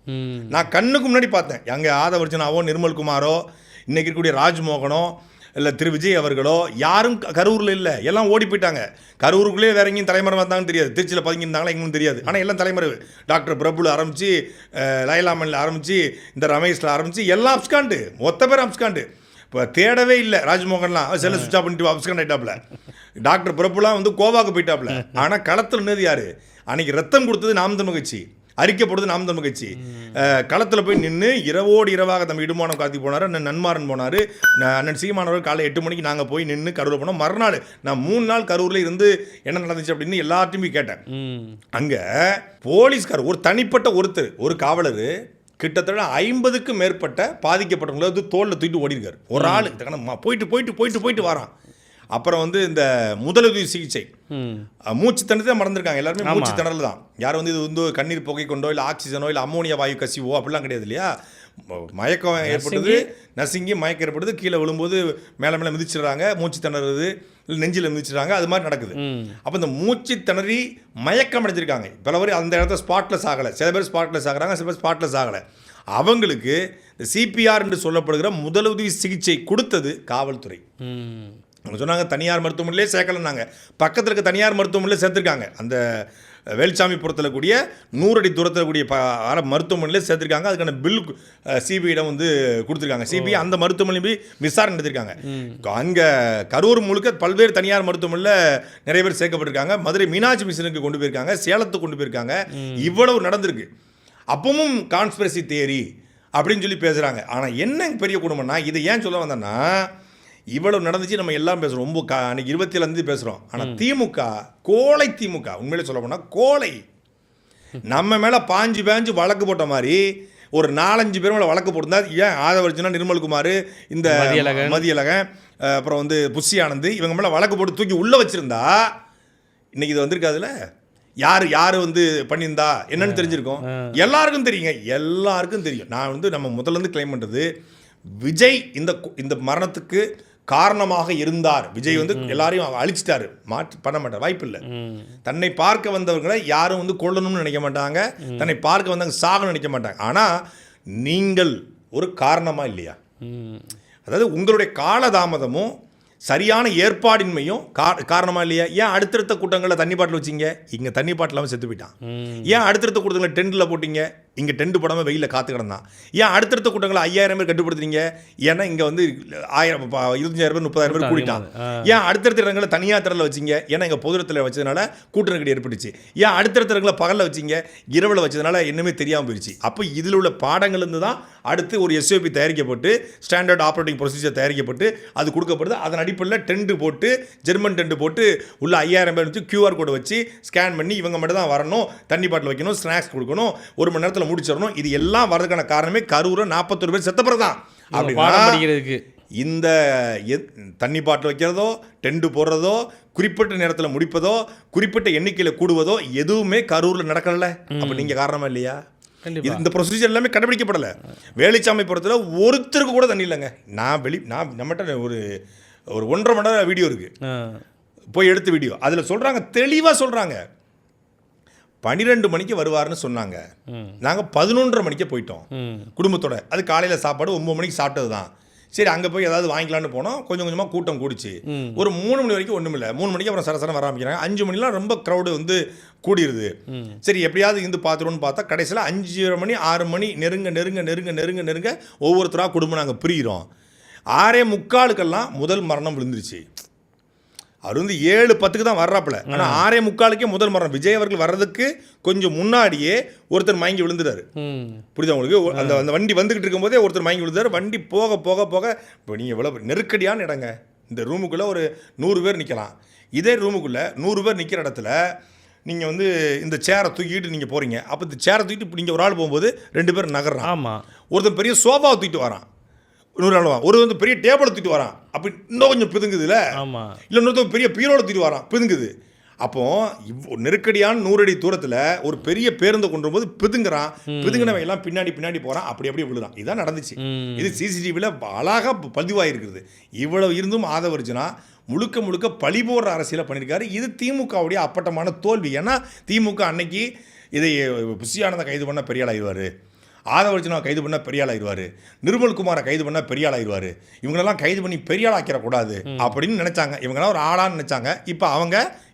நான் கண்ணுக்கு முன்னாடி பார்த்தேன். அங்கே ஆதவர்ஜனாவோ நிர்மல்குமாரோ இன்றைக்கி இருக்கக்கூடிய ராஜ்மோகனோ இல்லை திரு விஜய் அவர்களோ யாரும் கரூரில் இல்லை, எல்லாம் ஓடி போயிட்டாங்க. கரூருக்குள்ளே வேற எங்கேயும் தலைமறை வந்தாங்கன்னு தெரியாது, திருச்சியில் பதுங்கியிருந்தாங்களா எங்கேயும் தெரியாது. ஆனால் எல்லாம் தலைமறை. டாக்டர் பிரபுல ஆரம்பித்து, லைலாமனில் ஆரம்பித்து, இந்த ரமேஷில் ஆரம்பித்து எல்லாம் அப்ஸ்காண்டு, மொத்த பேர் அப்ஸ்காண்டு. இப்போ தேடவே இல்லை. ராஜ்மோகன்லாம் செல்லை சுவிட்ச் ஆஃப் பண்ணிட்டு அப்ஸ்காண்ட் ஆகிட்டாப்புல. டாக்டர் பிரபுலாம் வந்து கோவாக்கு போயிட்டாப்புல. ஆனால் களத்தில் நின்னது யார்? அன்றைக்கி ரத்தம் கொடுத்தது நாம் தமிழ் கட்சி, அறிக்கைப்படுது நாம் தமிழ் கட்சி. களத்தில் போய் நின்று இரவோடு இரவாக தம்பி இடுமானம் காத்தி போனார், அண்ணன் நன்மாறன் போனார், அண்ணன் சீமானவர் காலை 8 மணிக்கு நாங்கள் போய் நின்று கரூரில் போனோம். மறுநாள் நான் 3 நாள் கரூரில் இருந்து என்ன நடந்துச்சு அப்படின்னு எல்லாத்தையுமே கேட்டேன். அங்கே போலீஸ்கார் ஒரு தனிப்பட்ட ஒரு காவலர் கிட்டத்தட்ட 50க்கும் மேற்பட்ட பாதிக்கப்பட்டவங்களை வந்து தோளில் தூக்கிட்டு ஓடிருக்காரு. ஒரு ஆள் போயிட்டு போயிட்டு போயிட்டு போயிட்டு வரான். அப்புறம் வந்து இந்த முதலுதவி சிகிச்சை, மூச்சு திணறதே மறந்துருக்காங்க எல்லாருமே. மூச்சு திணறல் தான். யாரும் வந்து இது வந்து கண்ணீர் புகை கொண்டோ இல்லை ஆக்சிஜனோ இல்லை அம்மோனியா வாயு கசிவோ அப்படிலாம் கிடையாது இல்லையா. மயக்கம் ஏற்பட்டது, நசுங்கி மயக்கம் ஏற்படுது, கீழே விழும்போது மேலே மேலே மிதிச்சிடுறாங்க, மூச்சு திணறது இல்லை நெஞ்சில் மிதிச்சிடுறாங்க, அது மாதிரி நடக்குது. அப்போ இந்த மூச்சு திணறி மயக்கம் அடைஞ்சிருக்காங்க. பல பேர் அந்த இடத்துல ஸ்பாட்லெஸ் ஆகலை. சில பேர் ஸ்பாட்லெஸ் ஆகிறாங்க, சில பேர் ஸ்பாட்லெஸ் ஆகலை. அவங்களுக்கு இந்த CPR என்று சொல்லப்படுகிற முதலுதவி சிகிச்சை கொடுத்தது காவல்துறை. அவங்க சொன்னாங்க தனியார் மருத்துவமனையிலே சேர்க்கலன்னாங்க. பக்கத்தில் இருக்க தனியார் மருத்துவமனையிலே சேர்த்துருக்காங்க. அந்த வேல்சாமிபுரத்தில் கூடிய 100 அடி தூரத்தில் கூடிய மருத்துவமனையிலே சேர்த்துருக்காங்க. அதுக்கான பில் சிபிஐடம் வந்து கொடுத்துருக்காங்க. சிபிஐ அந்த மருத்துவமனையில் போய் விசாரணை நடத்திருக்காங்க. அங்கே கரூர் முழுக்க பல்வேறு தனியார் மருத்துவமனையில் நிறைய பேர் சேர்க்கப்பட்டிருக்காங்க. மதுரை மீனாட்சி மிஷனுக்கு கொண்டு போயிருக்காங்க, சேலத்துக்கு கொண்டு போயிருக்காங்க. இவ்வளவு நடந்திருக்கு. அப்பவும் கான்ஸ்பிரசி தியரி அப்படின்னு சொல்லி பேசுகிறாங்க. ஆனால் என்ன பெரிய குடும்பம்னா, இதை ஏன் சொல்ல வந்தேன்னா, இவ்வளவு நடந்துச்சு, நம்ம எல்லாம் பேசுகிறோம், ரொம்ப அன்றைக்கி 27 பேசுகிறோம். ஆனால் திமுக கோழை. திமுக உண்மையிலே சொல்ல போனால் கோழை. நம்ம மேலே பாஞ்சு வழக்கு போட்ட மாதிரி ஒரு 4-5 பேர் மேலே வழக்கு போட்டிருந்தா, ஏன் ஆதவர்ஜனா, நிர்மல்குமார், இந்த மதியழகன், அப்புறம் வந்து புஷி ஆனந்த், இவங்க மேலே வழக்கு போட்டு தூக்கி உள்ளே வச்சுருந்தா இன்றைக்கி இது வந்திருக்காதுல்ல. யார் வந்து பண்ணியிருந்தா என்னன்னு தெரிஞ்சிருக்கும். எல்லாருக்கும் தெரியும். நான் வந்து நம்ம முதல்ல கிளைம் பண்ணுறது, விஜய் இந்த மரணத்துக்கு காரணமாக இருந்தார். விஜய் வந்து எல்லாரையும் அழிச்சிட்டாரு, பண்ண மாட்டார், வாய்ப்பு இல்லை. தன்னை பார்க்க வந்தவர்களை யாரும் வந்து கொல்லணும்னு நினைக்க மாட்டாங்க, தன்னை பார்க்க வந்தவங்க சாகணும்னு நினைக்க மாட்டாங்க. ஆனால் நீங்கள் ஒரு காரணமா இல்லையா? அதாவது உங்களுடைய காலதாமதமும் சரியான ஏற்பாடின்மையும் காரணமா இல்லையா? ஏன் அடுத்தடுத்த கூட்டங்களில் தண்ணி பாட்டில் வச்சிங்க? இங்கே தண்ணி பாட்டில் செத்து போயிட்டான். ஏன் அடுத்தடுத்த கூட்டங்களில் டென்ட்டில் போட்டிங்க? இங்கே டென்ட் போடாமல் வெயிலில் காத்து கிடந்தான். ஏன் அடுத்தடுத்த கூட்டங்களை 5000 பேர் கட்டுப்படுத்துறீங்க? ஏன்னா இங்கே வந்து 1000 25,000 பேர் 30,000 பேர் கூட்டிட்டான். ஏன் அடுத்தடுத்த இடங்களை தனியாக திறல வச்சிங்க? ஏன்னா இங்கே பொது இடத்துல வச்சதுனால கூட்ட நெருக்கடி ஏற்பட்டுச்சு. ஏன் அடுத்தடுத்த இடங்களை பகலில் வச்சிங்க? இரவில் வச்சதுனால என்னமே தெரியாமல் போயிடுச்சு. அப்போ இதில் உள்ள பாடங்கள்லேருந்து தான் அடுத்து ஒரு SOP தயாரிக்கப்பட்டு ஸ்டாண்டர்ட் ஆப்ரேட்டிங் ப்ரொசீஜர் தயாரிக்கப்பட்டு அது கொடுக்கப்படுது. அதன் அடிப்படையில் டென்ட் போட்டு ஜெர்மன் டென்ட் போட்டு உள்ள 5000 பேர் வச்சு QR கோடு வச்சு ஸ்கேன் பண்ணி இவங்க மட்டும் தான் வரணும், தண்ணி பாட்டில் வைக்கணும், ஸ்நாக்ஸ் கொடுக்கணும், 1 மணி நேரத்தில் முடிச்சிடணும். இது எல்லாம் வரதுக்கான காரணமே கரூரை 41 பேர் செத்த பிறகு தான். அப்படிங்கிறதுக்கு இந்த தண்ணி பாட்டில் வைக்கிறதோ டென்ட் போடுறதோ குறிப்பிட்ட நேரத்தில் முடிப்பதோ குறிப்பிட்ட எண்ணிக்கையில் கூடுவதோ எதுவுமே கரூரில் நடக்கல. அப்போ நீங்கள் காரணமா இல்லையா? இந்த ப்ரொசீஜர் எல்லாமே கடைபிடிக்கப்படலை. வேலுச்சாமி புறத்தில் ஒருத்தருக்கு கூட தண்ணி இல்லைங்க. நான் நம்மகிட்ட ஒரு 1.5 மணி நேரம் வீடியோ இருக்குது, போய் எடுத்த வீடியோ. அதில் சொல்கிறாங்க, தெளிவாக சொல்கிறாங்க, 12 மணிக்கு வருவார்னு சொன்னாங்க. நாங்கள் 11:30 மணிக்கே போயிட்டோம் குடும்பத்தோட. அது காலையில் சாப்பாடு 9 மணிக்கு சாப்பிட்டது தான். சரி, அங்கே போய் ஏதாவது வாங்கிக்கலான்னு போனோம். கொஞ்சம் கொஞ்சமாக கூட்டம் கூடிச்சு. ஒரு 3 மணி வரைக்கும் ஒன்றும் இல்லை. 3 மணிக்கு அப்புறம் சரசரம் வர ஆரம்பிக்கிறாங்க. 5 மணிலாம் ரொம்ப க்ரௌடு வந்து கூடிடுது. சரி, எப்படியாவது இருந்து பார்த்துருவோன்னு பார்த்தா கடைசியில் 5:30 மணி 6 மணி நெருங்க ஒவ்வொருத்தராக குடும்பம் நாங்கள் பிரிகிறோம். 6:45 முதல் மரணம் விழுந்துருச்சு. அவர் வந்து 7:10 தான் வர்றாப்புல. ஆனால் 6:45 முதல் மரணம். விஜய் அவர்கள் வர்றதுக்கு கொஞ்சம் முன்னாடியே ஒருத்தர் மயங்கி விழுந்துட்டாரு. புரியுதா உங்களுக்கு? அந்த வண்டி வந்துகிட்டு இருக்கும்போதே ஒருத்தர் மயங்கி விழுந்தாரு. வண்டி போக போக போக இப்போ நீங்கள் எவ்வளோ நெருக்கடியான இடங்க. இந்த ரூமுக்குள்ளே ஒரு 100 பேர் நிற்கலாம். இதே ரூமுக்குள்ளே 100 பேர் நிற்கிற இடத்துல நீங்கள் வந்து இந்த சேரை தூக்கிட்டு நீங்கள் போகிறீங்க. அப்போ இந்த சேரை தூக்கிட்டு இப்போ நீங்கள் ஒரு ஆள் போகும்போது 2 பேர் நகர்றான். ஆமாம். ஒருத்தர் பெரிய சோஃபாவை தூக்கிட்டு வரான், இன்னொரு ஆள் ஒரு வந்து பெரிய டேபிளை தூக்கிட்டு வரான், அப்போ இன்னும் கொஞ்சம் பிதுங்குதுல. ஆமாம். இல்லை இன்னொருத்தர் பெரிய பீரோட தூக்கிட்டு வரான், பிதுங்குது. அப்போது நெருக்கடியான 100 அடி தூரத்தில் ஒரு பெரிய பேருந்தை கொண்டு வரும்போது பிதுங்குறான். பிதுங்கினவன் எல்லாம் பின்னாடி போகிறான், அப்படி விழுறான். இதுதான் நடந்துச்சு. இது CCTVயில் அழகாக பதிவாயிருக்கிறது. இவ்வளவு இருந்தும் ஆதவர்ஜுனா முழுக்க பழி போடுற அரசியலை பண்ணியிருக்காரு. இது திமுகவுடைய அப்பட்டமான தோல்வி. ஏன்னா திமுக அன்னைக்கு இதை புஷியானதை கைது பண்ண பெரிய ஆளாயிருவார், ஆதவர்ஜுனாவை கைது பண்ணால் பெரிய ஆளாயிருவார், நிர்மல்குமாரை கைது பண்ணால் பெரிய ஆளாயிருவார், இவங்களெல்லாம் கைது பண்ணி பெரிய ஆளாக்கிடக்கூடாது அப்படின்னு நினச்சாங்க. இவங்களாம் ஒரு ஆளான்னு நினச்சாங்க. இப்போ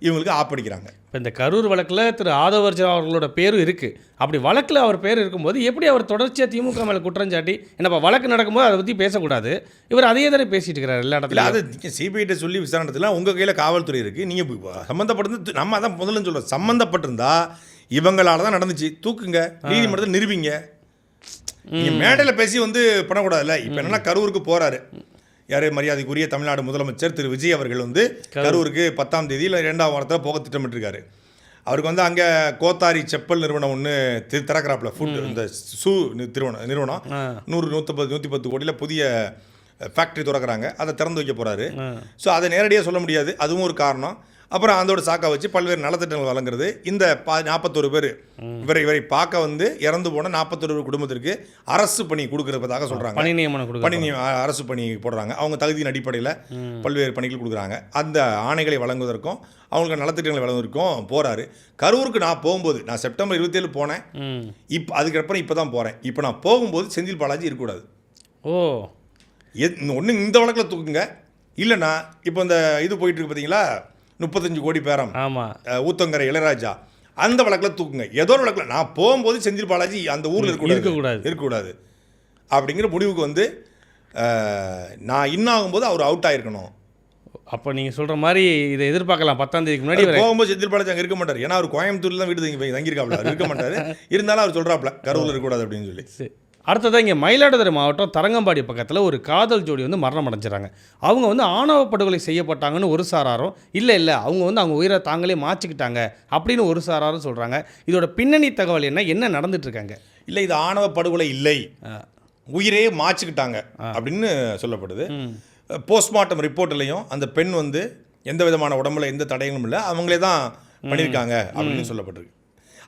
இவங்களுக்கு ஆப்படிக்கிறாங்க. இப்போ இந்த கரூர் வழக்கில் திரு ஆதவர்ஜுனா அவர்களோட பேரும் இருக்குது. அப்படி வழக்கில் அவர் பேர் இருக்கும்போது எப்படி அவர் தொடர்ச்சியாக திமுக மேலே குற்றஞ்சாட்டி, என்னப்பா வழக்கு நடக்கும்போது அதை பற்றி பேசக்கூடாது, இவர் அதையே தானே பேசிட்டு இருக்கிறார் எல்லா இடத்துல. அது சிபிஐட்ட சொல்லி விசாரணத்தில் உங்கள் கையில் காவல்துறை இருக்குது. நீங்கள் சம்மந்தப்பட்டிருந்து நம்ம அதான் முதல்ல சொல்கிறோம், சம்மந்தப்பட்டிருந்தா இவங்களால தான் நடந்துச்சு, தூக்குங்க, நீதிமன்றத்தை நிரூபிங்க. நீங்கள் மேடையில் பேசி வந்து பண்ணக்கூடாதுல்ல. இப்போ என்னென்னா கரூருக்கு போகிறாரு யார், மரியாதைக்குரிய தமிழ்நாடு முதலமைச்சர் திரு விஜய் அவர்கள் வந்து கரூருக்கு 10ஆம் தேதி இல்லை 2ஆம் வாரத்தில் போக திட்டமிட்டிருக்காரு. அவருக்கு வந்து அங்கே கோத்தாரி செப்பல் நிறுவனம் ஒன்று திறக்கிறாப்புல, ஃபுட் இந்த ஷூ நிறுவனம் 100-110 கோடியில் புதிய ஃபேக்ட்ரி திறக்கிறாங்க. அதை திறந்து வைக்க போகிறாரு. ஸோ அதை நேரடியாக சொல்ல முடியாது, அதுவும் ஒரு காரணம். அப்புறம் அதோட சாக்கா வச்சு பல்வேறு நலத்திட்டங்கள் வழங்குறது. இந்த 41 பேர் இவரை பார்க்க வந்து இறந்து போன 41 குடும்பத்திற்கு அரசு பணி கொடுக்கறதாக சொல்கிறாங்க. பணி அரசு பணி போடுறாங்க. அவங்க தகுதியின் அடிப்படையில் பல்வேறு பணிகள் கொடுக்குறாங்க. அந்த ஆணைகளை வழங்குவதற்கும் அவங்களுக்கு நலத்திட்டங்களை வழங்குவதற்கும் போகிறாரு. கரூருக்கு நான் போகும்போது, நான் செப்டம்பர் 27 போனேன். அதுக்கப்புறம் இப்போ தான் போகிறேன். இப்போ நான் போகும்போது செந்தில் பாலாஜி இருக்கக்கூடாது. ஒன்று இந்த வழக்கில் தூக்குங்க, இல்லைன்னா இப்போ இந்த இது போயிட்டு இருக்கு பார்த்தீங்களா, 35 கோடி பேரம், ஊத்தங்கரை இளையராஜா, அந்த வழக்கில் தூக்குங்க. ஏதோ ஒரு வழக்கில் நான் போகும்போது செந்தில் பாலாஜி அந்த ஊரில் இருக்கக்கூடாது அப்படிங்கிற முடிவுக்கு வந்து நான் இன்னாகும்போது அவர் அவுட் ஆகிருக்கணும். அப்போ நீங்கள் சொல்கிற மாதிரி இதை எதிர்பார்க்கலாம். 10ஆம் தேதிக்கு முன்னாடி போகும்போது செந்தில் பாலாஜி அங்கே இருக்க மாட்டார். ஏன்னா அவர் கோயம்புத்தூரில் தான் வீடு தங்கியிருக்காப்ல, இருக்க மாட்டார். இருந்தாலும் அவர் சொல்கிறாப்ல கரூரில் இருக்கக்கூடாது அப்படின்னு சொல்லி. அடுத்ததாக இங்கே மயிலாடுதுறை மாவட்டம் தரங்கம்பாடி பக்கத்தில் ஒரு காதல் ஜோடி வந்து மரணம் அடைஞ்சிடறாங்க. அவங்க வந்து ஆணவ படுகொலை செய்யப்பட்டாங்கன்னு ஒரு சாராரும், இல்லை அவங்க வந்து அவங்க உயிரை தாங்களே மாற்றிக்கிட்டாங்க அப்படின்னு ஒரு சாராரும் சொல்கிறாங்க. இதோட பின்னணி தகவல் என்ன நடந்துட்டுருக்காங்க? இல்லை, இது ஆணவ படுகொலை இல்லை, உயிரே மாற்றிக்கிட்டாங்க அப்படின்னு சொல்லப்படுது. போஸ்ட்மார்ட்டம் ரிப்போர்ட்லையும் அந்த பெண் வந்து எந்த விதமான உடம்புல எந்த தடயங்களும் இல்லை, அவங்களே தான் பண்ணியிருக்காங்க அப்படின்னு சொல்லப்பட்டிருக்கு.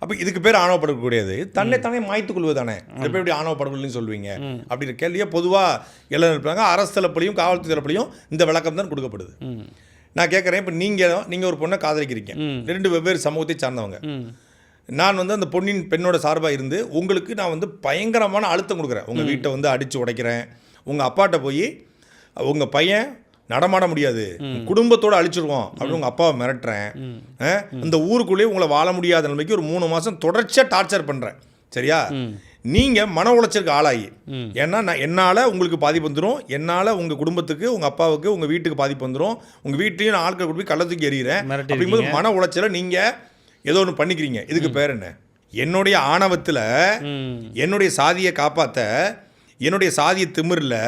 அப்போ இதுக்கு பேர் ஆணவ படுகொலை கிடையாது, தானே மாய்த்து கொள்வது தானே. இதை போய் எப்படி ஆணவ படுகொலைன்னு சொல்வீங்க அப்படின்ற கேள்வியை பொதுவாக எல்லாம் இருப்பாங்க. அரசு தரப்புலையும் காவல்துறை தரப்புலையும் இந்த விளக்கம் தான் கொடுக்கப்படுது. நான் கேட்குறேன், இப்போ நீங்கள் ஒரு பொண்ணை காதலிக்கிறீங்க, 2 வெவ்வேறு சமூகத்தை சார்ந்தவங்க. நான் வந்து அந்த பெண்ணோட சார்பாக இருந்து உங்களுக்கு நான் வந்து பயங்கரமான அழுத்தம் கொடுக்குறேன். உங்கள் வீட்டை வந்து அடித்து உடைக்கிறேன், உங்கள் அப்பாட்ட போய் உங்கள் பையன் நடமாட முடியாது, குடும்பத்தோடு அழிச்சிருவோம் அப்படின்னு உங்கள் அப்பாவை மிரட்டுறேன். இந்த ஊருக்குள்ளேயே உங்களை வாழ முடியாத நிலைமைக்கு ஒரு 3 மாதம் தொடர்ச்சியாக டார்ச்சர் பண்ணுறேன். சரியா? நீங்கள் மன உளைச்சலுக்கு ஆளாகி, ஏன்னா என்னால் உங்களுக்கு பாதிப்பு வந்துடும், என்னால் உங்கள் குடும்பத்துக்கு, உங்கள் அப்பாவுக்கு, உங்கள் வீட்டுக்கு பாதிப்பு வந்துடும், உங்கள் வீட்டையும் நான் ஆட்கள் கொண்டு போய் கள்ளத்துக்கு எறிகிறேன் அப்படிங்கும்போது மன உளைச்சலை நீங்கள் ஏதோ ஒன்று பண்ணிக்கிறீங்க. இதுக்கு பேர் என்ன? என்னுடைய ஆணவத்தில் என்னுடைய சாதியை காப்பாற்ற, என்னுடைய சாதிய திமிரில்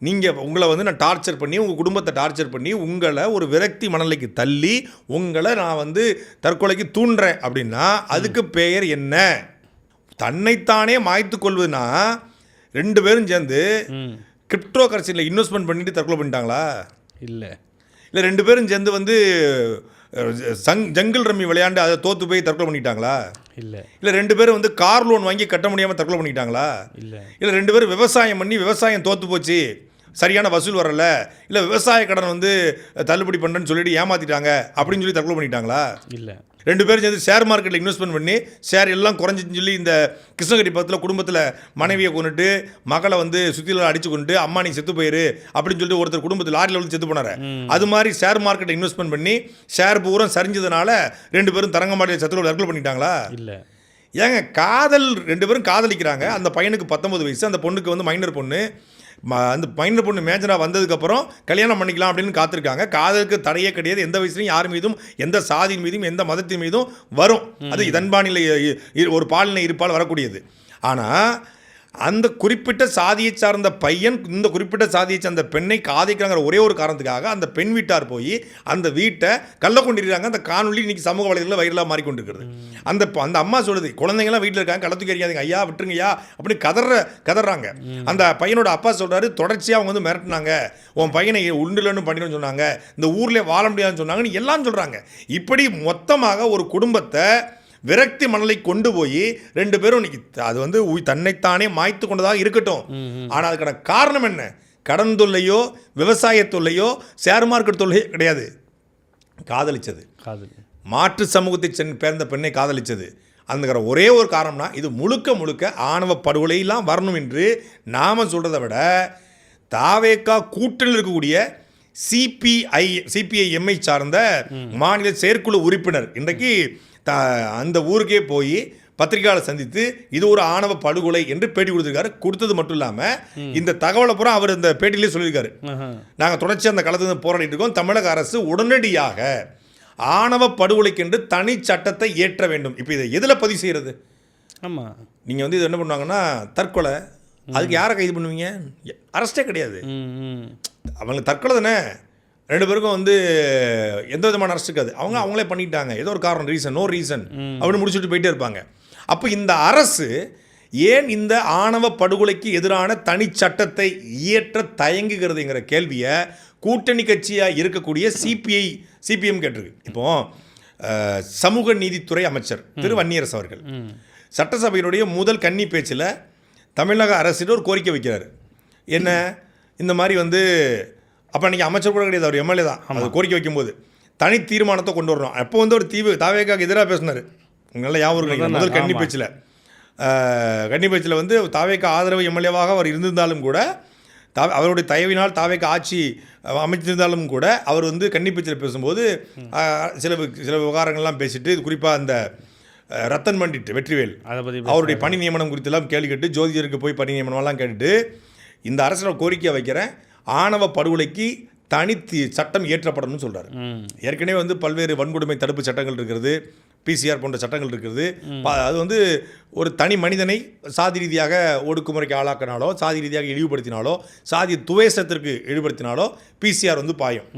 நீங்கள் உங்களை வந்து நான் டார்ச்சர் பண்ணி, உங்கள் குடும்பத்தை டார்ச்சர் பண்ணி, உங்களை ஒரு விரக்தி மனநிலைக்கு தள்ளி, உங்களை நான் வந்து தற்கொலைக்கு தூண்டுறேன் அப்படின்னா அதுக்கு பெயர் என்ன? தன்னைத்தானே மாய்த்து கொள்வதுன்னா 2 பேரும் சேர்ந்து கிரிப்டோ கரன்சியில் இன்வெஸ்ட்மெண்ட் பண்ணிட்டு தற்கொலை பண்ணிட்டாங்களா? இல்லை. 2 பேரும் சேர்ந்து வந்து ஜங்கிள் ரம்மி விளையாண்டு அதை தோற்று போய் தற்கொலை பண்ணிட்டாங்களா? இல்லை. 2 பேரும் வந்து கார் லோன் வாங்கி கட்ட முடியாமல் தற்கொலை பண்ணிட்டாங்களா? இல்லை. 2 பேரும் விவசாயம் பண்ணி விவசாயம் தோற்று போச்சு, சரியான வசூல் வரல, இல்லை விவசாய கடன் வந்து தள்ளுபடி பண்ணுறேன்னு சொல்லிட்டு ஏமாற்றிட்டாங்க அப்படின்னு சொல்லி தற்கொலை பண்ணிட்டாங்களா? இல்லை. 2 பேரும் சேர்ந்து ஷேர் மார்க்கெட்டில் இன்வெஸ்ட்மெண்ட் பண்ணி ஷேர் எல்லாம் குறைஞ்சின்னு சொல்லி இந்த கிருஷ்ணகிரி பக்கத்தில் குடும்பத்தில் மனைவியை கொண்டுட்டு மகளை வந்து சுற்றில அடிச்சு கொண்டு அம்மா நீ செத்து போயிரு அப்படின்னு சொல்லிட்டு ஒருத்தர் குடும்பத்தில் லாரியில் வந்து செத்து போனார். அது மாதிரி ஷேர் மார்க்கெட்டை இன்வெஸ்ட்மெண்ட் பண்ணி ஷேர் பூரா சரிஞ்சதுனால 2 பேரும் தரங்கம்பாடியில் சத்துருவில் தற்கொலை பண்ணிட்டாங்களா? இல்லை. ஏங்க காதல், 2 பேரும் காதலிக்கிறாங்க. அந்த பையனுக்கு 19 வயசு, அந்த பொண்ணுக்கு வந்து மைனர் பொண்ணு. அந்த மைனர் பொண்ணு மேஜராக வந்ததுக்கப்புறம் கல்யாணம் பண்ணிக்கலாம் அப்படின்னு காத்திருக்காங்க. காதலுக்கு தடையே கிடையாது. எந்த வயசுலையும் யார் மீதும், எந்த சாதியின் மீதும், எந்த மதத்தின் மீதும் வரும். அது இதன்பானிலை ஒரு பாலினை இருப்பால் வரக்கூடியது. ஆனால் அந்த குறிப்பிட்ட சாதியை சார்ந்த பையன் இந்த குறிப்பிட்ட சாதியை சார்ந்த பெண்ணை காதிக்கிறாங்கிற ஒரே ஒரு காரணத்துக்காக அந்த பெண் வீட்டார் போய் அந்த வீட்டை கள்ள கொண்டிருக்காங்க. அந்த காணொலி இன்னைக்கு சமூக வலைதளத்தில் வைரலாக மாறிக்கொண்டிருக்கிறது. அந்த அம்மா சொல்லுது, குழந்தைங்களாம் வீட்டில் இருக்காங்க, கள்ளத்துக்கு எறியாதீங்க ஐயா, விட்டுருங்கய்யா அப்படின்னு கதறாங்க. அந்த பையனோட அப்பா சொல்கிறாரு, தொடர்ச்சியாக அவங்க வந்து மிரட்டினாங்க, உன் பையனை உண்டுலன்னு பண்ணிடுன்னு சொன்னாங்க, இந்த ஊரில் வாழ முடியாதுன்னு சொன்னாங்கன்னு எல்லாம் சொல்கிறாங்க. இப்படி மொத்தமாக ஒரு குடும்பத்தை விரக்தி மணலை கொண்டு போய் 2 பேரும் இன்னைக்கு அது வந்து தன்னைத்தானே மாய்த்து கொண்டதாக இருக்கட்டும். ஆனால் அதுக்கான காரணம் என்ன? கடன் தொல்லையோ, விவசாய தொல்லையோ, ஷேர் மார்க்கெட் தொல்லையோ கிடையாது. காதலிச்சது, மாற்று சமூகத்தை சேர்ந்த பெண்ணை காதலிச்சது. அந்த ஒரே ஒரு காரணம்னா இது முழுக்க முழுக்க ஆணவ படுகொலையெல்லாம் வரணும் என்று நாம சொல்கிறத விட தாவேகா கூட்டணியில் இருக்கக்கூடிய சிபிஐஎம்ஐ சார்ந்த மாநில செயற்குழு உறுப்பினர் இன்றைக்கு அந்த ஊருக்கே போய் பத்திரிகையாளர் சந்தித்து இது ஒரு ஆணவ படுகொலை என்று பேட்டி கொடுத்துருக்காரு. கொடுத்தது மட்டும் இல்லாமல் இந்த தகவலை பூரா அவர் இந்த பேட்டியிலே சொல்லியிருக்காரு, நாங்கள் தொடர்ச்சி அந்த களத்தில் போராடிட்டு இருக்கோம், தமிழக அரசு உடனடியாக ஆணவ படுகொலைக்கு என்று தனி சட்டத்தை ஏற்ற வேண்டும். இப்போ இதை எதில் பதிவு செய்கிறது? ஆமாம், நீங்கள் வந்து இது என்ன பண்ணுவாங்கன்னா தற்கொலை, அதுக்கு யாரை கைது பண்ணுவீங்க? அரஸ்டே கிடையாது. அவங்க தற்கொலை தானே, 2 பேருக்கும் வந்து எந்த விதமான அரசு இருக்காது. அவங்களே பண்ணிட்டாங்க, ஏதோ ஒரு காரணம், ரீசன், நோ ரீசன் அப்படின்னு முடிச்சுட்டு போயிட்டே இருப்பாங்க. அப்போ இந்த அரசு ஏன் இந்த ஆணவ படுகொலைக்கு எதிரான தனி சட்டத்தை இயற்ற தயங்குகிறதுங்கிற கேள்வியை கூட்டணி கட்சியாக இருக்கக்கூடிய சிபிஎம் கேட்டிருக்கு. இப்போ சமூக நீதித்துறை அமைச்சர் திரு வன்னியரசு அவர்கள் சட்டசபையினுடைய முதல் கன்னி பேச்சில் தமிழக அரசிடம் ஒரு கோரிக்கை வைக்கிறார். என்ன? இந்த மாதிரி வந்து அப்போ அன்றைக்கி அமைச்சர் கூட கிடையாது, அவர் எம்எல்ஏ தான். அது கோரிக்கை வைக்கும்போது தனி தீர்மானத்தை கொண்டு வரணும். அப்போ வந்து ஒரு தாவேக்காக்கு எதிராக பேசினார். நல்ல ஞாபகம் இருக்கு. முதல் கன்னி பேச்சில் வந்து தாவேக்கா ஆதரவு எம்எல்ஏவாக அவர் இருந்திருந்தாலும் கூட, அவருடைய தயவினால் தாவேக்கா ஆட்சி அமைச்சிருந்தாலும் கூட, அவர் வந்து கன்னி பேச்சில் பேசும்போது சில விவகாரங்கள்லாம் பேசிட்டு, இது குறிப்பாக அந்த ரத்தன் பண்டிட் வெற்றிவேல் அவருடைய பணி நியமனம் குறித்தெல்லாம் கேள்வி கேட்டு, ஜோதிடருக்கு போய் பணி நியமனம்லாம் கேட்டுட்டு, இந்த அரசியல் கோரிக்கையை வைக்கிறேன், ஆணவ படுகொலைக்கு தனி சட்டம் இயற்றப்படணும்னு சொல்கிறார். ஏற்கனவே வந்து பல்வேறு வன்கொடுமை தடுப்பு சட்டங்கள் இருக்கிறது, பிசிஆர் போன்ற சட்டங்கள் இருக்கிறது. அது வந்து ஒரு தனி மனிதனை சாதி ரீதியாக ஒடுக்குமுறைக்கு ஆளாக்கினாலோ, சாதி ரீதியாக இழிவுபடுத்தினாலோ, சாதி துவேஷத்திற்கு இழிவுபடுத்தினாலோ பிசிஆர் வந்து பாயும்.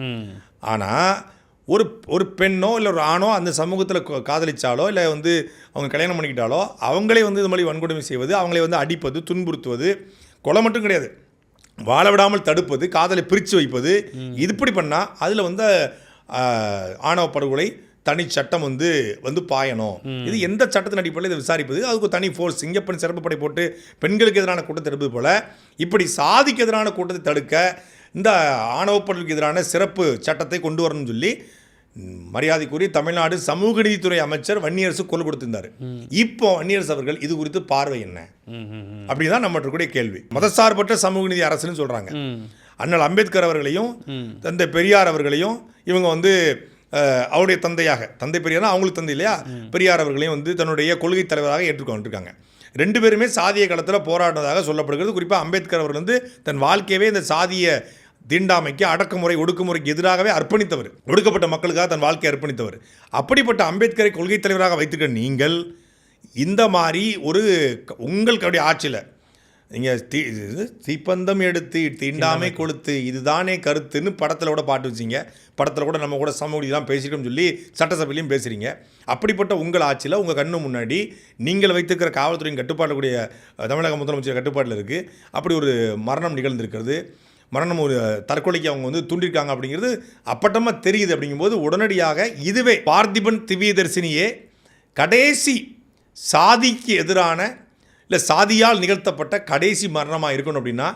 ஆனால் ஒரு பெண்ணோ இல்லை ஒரு ஆணோ அந்த சமூகத்தில் காதலிச்சாலோ இல்லை வந்து அவங்க கல்யாணம் பண்ணிக்கிட்டாலோ அவங்களே வந்து இது மாதிரி வன்கொடுமை செய்வது, அவங்களே வந்து அடிப்பது, துன்புறுத்துவது, கொலை மட்டும் கிடையாது, வாழ விடாமல் தடுப்பது, காதலை பிரித்து வைப்பது, இது இப்படி பண்ணால் அதில் வந்து ஆணவ படுகொலை தனி சட்டம் வந்து பாயணும். இது எந்த சட்டத்தின் அடிப்படையில் இதை விசாரிப்பது? அதுக்கு தனி ஃபோர்ஸ், சிங்கப்பெண் சிறப்பு படை போட்டு பெண்களுக்கு எதிரான கூட்டத்தை தடுப்பது போல் இப்படி சாதிக்கு எதிரான கூட்டத்தை தடுக்க இந்த ஆணவ படுகொலைக்கு எதிரான சிறப்பு சட்டத்தை கொண்டு வரணும்னு சொல்லி மரியாதைக்குரிய தமிழ்நாடு சமூக நீதித்துறை அமைச்சர் வன்னியரசு குரல் கொடுத்திருந்தார். இப்போ வன்னியரசு அவர்கள் இது குறித்து பார்வை என்ன அப்படிதான் நம்ம இருக்கக்கூடிய கேள்வி. மதசார்பற்ற சமூக நீதி அரசுன்னு சொல்றாங்க. அண்ணல் அம்பேத்கர் அவர்களையும் தந்தை பெரியார் அவர்களையும் இவங்க வந்து அவருடைய தந்தை பெரியார் அவங்களுக்கு தந்தை இல்லையா, பெரியார் அவர்களையும் வந்து தன்னுடைய கொள்கை தலைவராக ஏற்றுக்கொண்டிருக்காங்க. 2 பேருமே சாதிய களத்தில் போராடினதாக சொல்லப்படுகிறது. குறிப்பாக அம்பேத்கர் அவர்கள் வந்து தன் வாழ்க்கையவே இந்த சாதிய தீண்டாமைக்கு, அடக்குமுறை, ஒடுக்குமுறைக்கு எதிராகவே அர்ப்பணித்தவர். ஒடுக்கப்பட்ட மக்களுக்காக தன் வாழ்க்கையை அர்ப்பணித்தவர். அப்படிப்பட்ட அம்பேத்கரை கொள்கை தலைவராக வைத்துக்க நீங்கள் இந்த மாதிரி ஒரு உங்களுடைய ஆட்சியில் நீங்கள் தீப்பந்தம் எடுத்து தீண்டாமை கொளுத்து இதுதானே கருத்துன்னு படத்தில் கூட பாட்டு வச்சிங்க. படத்தில் கூட நம்ம கூட சமூகலாம் பேசிட்டோம்னு சொல்லி சட்டசபையிலையும் பேசுகிறீங்க. அப்படிப்பட்ட உங்கள் ஆட்சியில் உங்கள் கண்ணு முன்னாடி நீங்கள் வைத்திருக்கிற காவல்துறையின் கட்டுப்பாட்டில் கூடிய தமிழக முதலமைச்சர் கட்டுப்பாட்டில் இருக்குது. அப்படி ஒரு மரணம் நிகழ்ந்திருக்கிறது. மரணம் ஒரு தற்கொலைக்கு அவங்க வந்து தூண்டிருக்காங்க அப்படிங்கிறது அப்பட்டமாக தெரியுது. அப்படிங்கும்போது உடனடியாக இதுவே பார்த்திபன் திவ்யதர்சினியே கடைசி சாதிக்கு எதிரான இல்லை சாதியால் நிகழ்த்தப்பட்ட கடைசி மரணமாக இருக்கணும் அப்படின்னா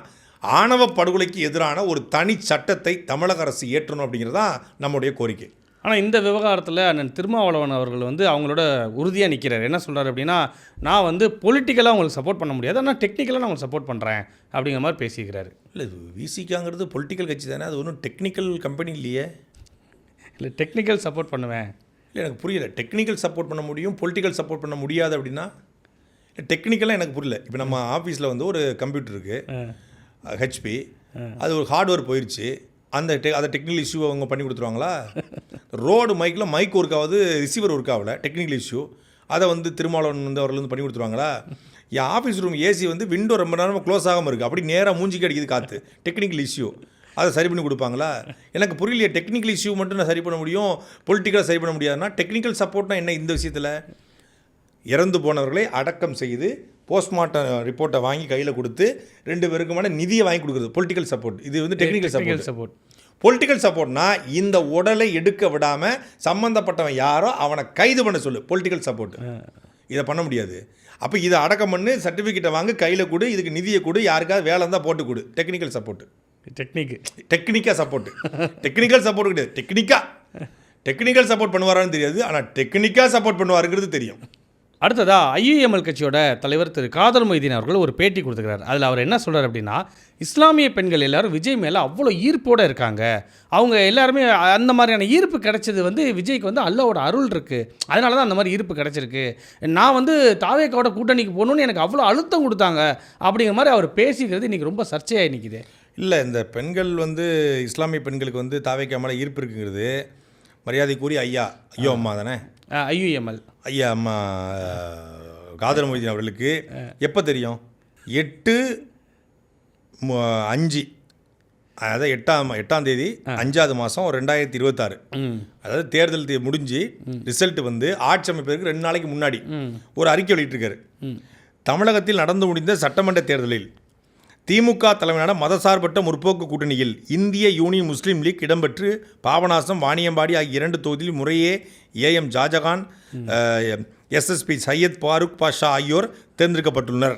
ஆணவ படுகொலைக்கு எதிரான ஒரு தனி சட்டத்தை தமிழக அரசு ஏற்றணும் அப்படிங்கிறது தான் நம்முடைய கோரிக்கை. ஆனால் இந்த விவகாரத்தில் அண்ணன் திருமாவளவன் அவர்கள் வந்து அவங்களோட உறுதியாக நிற்கிறார். என்ன சொல்கிறார் அப்படின்னா, நான் வந்து பொலிட்டிக்கலாக உங்களுக்கு சப்போர்ட் பண்ண முடியாது, ஆனால் டெக்னிக்கலாக நான் உங்களுக்கு சப்போர்ட் பண்ணுறேன் அப்படிங்கிற மாதிரி பேசிக்கிறாரு. இல்லை, இது விசிகாங்கிறது பொலிட்டிக்கல் கட்சி தானே, அது ஒன்றும் டெக்னிக்கல் கம்பெனி இல்லையே. இல்லை, டெக்னிக்கல் சப்போர்ட் பண்ணுவேன். இல்லை, எனக்கு புரியல. டெக்னிக்கல் சப்போர்ட் பண்ண முடியும், பொலிட்டிக்கல் சப்போர்ட் பண்ண முடியாது அப்படின்னா டெக்னிக்கலாக எனக்கு புரியல. இப்போ நம்ம ஆஃபீஸில் வந்து ஒரு கம்ப்யூட்டர் இருக்குது, ஹெச்பி, அது ஒரு ஹார்ட்வேர் போயிடுச்சு. அந்த அதை டெக்னிக்கல் இஷ்யூ அவங்க பண்ணி கொடுத்துருவாங்களா? ரோடு மைக்கில் மைக் ஒர்க் ஆகுது, ரிசீவர் ஒர்க் ஆகலை, டெக்னிக்கல் இஷ்யூ, அதை வந்து திருமாவளவன் வந்து அவர்கள் வந்து பண்ணி கொடுத்துருவாங்களா? என் ஆஃபீஸ் ரூம் ஏசி வந்து விண்டோ ரொம்ப நேரமாக க்ளோஸ் ஆகாமல் இருக்குது, அப்படி நேராக மூஞ்சிக்கு அடிக்குது காற்று, டெக்னிக்கல் இஷ்யூ, அதை சரி பண்ணி கொடுப்பாங்களா? எனக்கு புரியலையே. டெக்னிக்கல் இஷ்யூ மட்டும் நான் சரி பண்ண முடியும், பொலிட்டிக்கலாக சரி பண்ண முடியாதுன்னா டெக்னிக்கல் சப்போர்ட்னா என்ன? இந்த விஷயத்தில் இறந்து போனவர்களை அடக்கம் செய்து போஸ்ட்மார்ட்டம் ரிப்போர்ட்டை வாங்கி கையில் கொடுத்து 2 பேருக்குமான நிதியை வாங்கி கொடுக்குறது பொலிட்டிக்கல் சப்போர்ட். இது வந்து டெக்னிக்கல் சப்போர்ட். பொலிட்டிக்கல் சப்போர்ட்னா இந்த உடலை எடுக்க விடாமல் சம்மந்தப்பட்டவன் யாரோ அவனை கைது பண்ண சொல்லு, பொலிட்டிக்கல் சப்போர்ட். இதை பண்ண முடியாது. அப்போ இதை அடக்கம் பண்ணு, சர்டிஃபிகேட்டை வாங்க, கையில் கொடு, இதுக்கு நிதியை கொடு, யாருக்காவது வேலை இருந்தால் போட்டு கொடு. Technical support. டெக்னிக்காக சப்போர்ட். டெக்னிக்கல் சப்போர்ட் கிடையாது. டெக்னிக்கல் சப்போர்ட் பண்ணுவாரான்னு தெரியாது, ஆனால் டெக்னிக்காக சப்போர்ட் பண்ணுவாருங்கிறது தெரியும். அடுத்ததா ஐயுஎம்எல் கட்சியோட தலைவர் திரு காதர் மொய்தீன் அவர்கள் ஒரு பேட்டி கொடுத்துக்கிறார். அதில் அவர் என்ன சொல்கிறார் அப்படின்னா, இஸ்லாமிய பெண்கள் எல்லாரும் விஜய் மேலே அவ்வளோ ஈர்ப்போடு இருக்காங்க. அவங்க எல்லாருமே அந்த மாதிரியான ஈர்ப்பு கிடைச்சது வந்து விஜய்க்கு வந்து அல்லாவோட அருள் இருக்குது, அதனால தான் அந்த மாதிரி ஈர்ப்பு கிடைச்சிருக்கு. நான் வந்து தாவேக்காவோட கூட்டணிக்கு போகணுன்னு எனக்கு அவ்வளோ அழுத்தம் கொடுத்தாங்க அப்படிங்கிற மாதிரி அவர் பேசிக்கிறது இன்றைக்கி ரொம்ப சர்ச்சையாக நிற்கிது. இல்லை, இந்த பெண்கள் வந்து இஸ்லாமிய பெண்களுக்கு வந்து தாவேக்கா மேலே ஈர்ப்பு இருக்குங்கிறது மரியாதைக்குரிய ஐயோ அம்மா தானே, ஐயுஎம்எல் ஐயா அம்மா காதர் மொய்தீன் அவர்களுக்கு எப்போ தெரியும்? 8/5, அதாவது 8ஆம் தேதி 5வது மாதம் 2026, அதாவது தேர்தல் முடிஞ்சு ரிசல்ட் வந்து ஆட்சி அமைப்பதற்கு 2 நாளைக்கு முன்னாடி ஒரு அறிக்கை வெளியிட்டிருக்காரு. தமிழகத்தில் நடந்து முடிந்த சட்டமன்ற தேர்தலில் திமுக தலைமையிலான மதசார்பற்ற முற்போக்கு கூட்டணியில் இந்திய யூனியன் முஸ்லீம் லீக் இடம்பெற்று பாபநாசம், வாணியம்பாடி ஆகிய 2 தொகுதியில் முறையே ஏஎம் ஷாஜகான், எஸ்எஸ்பி சையத் ஃபாரூக் பாஷா ஆகியோர் தேர்ந்தெடுக்கப்பட்டுள்ளனர்.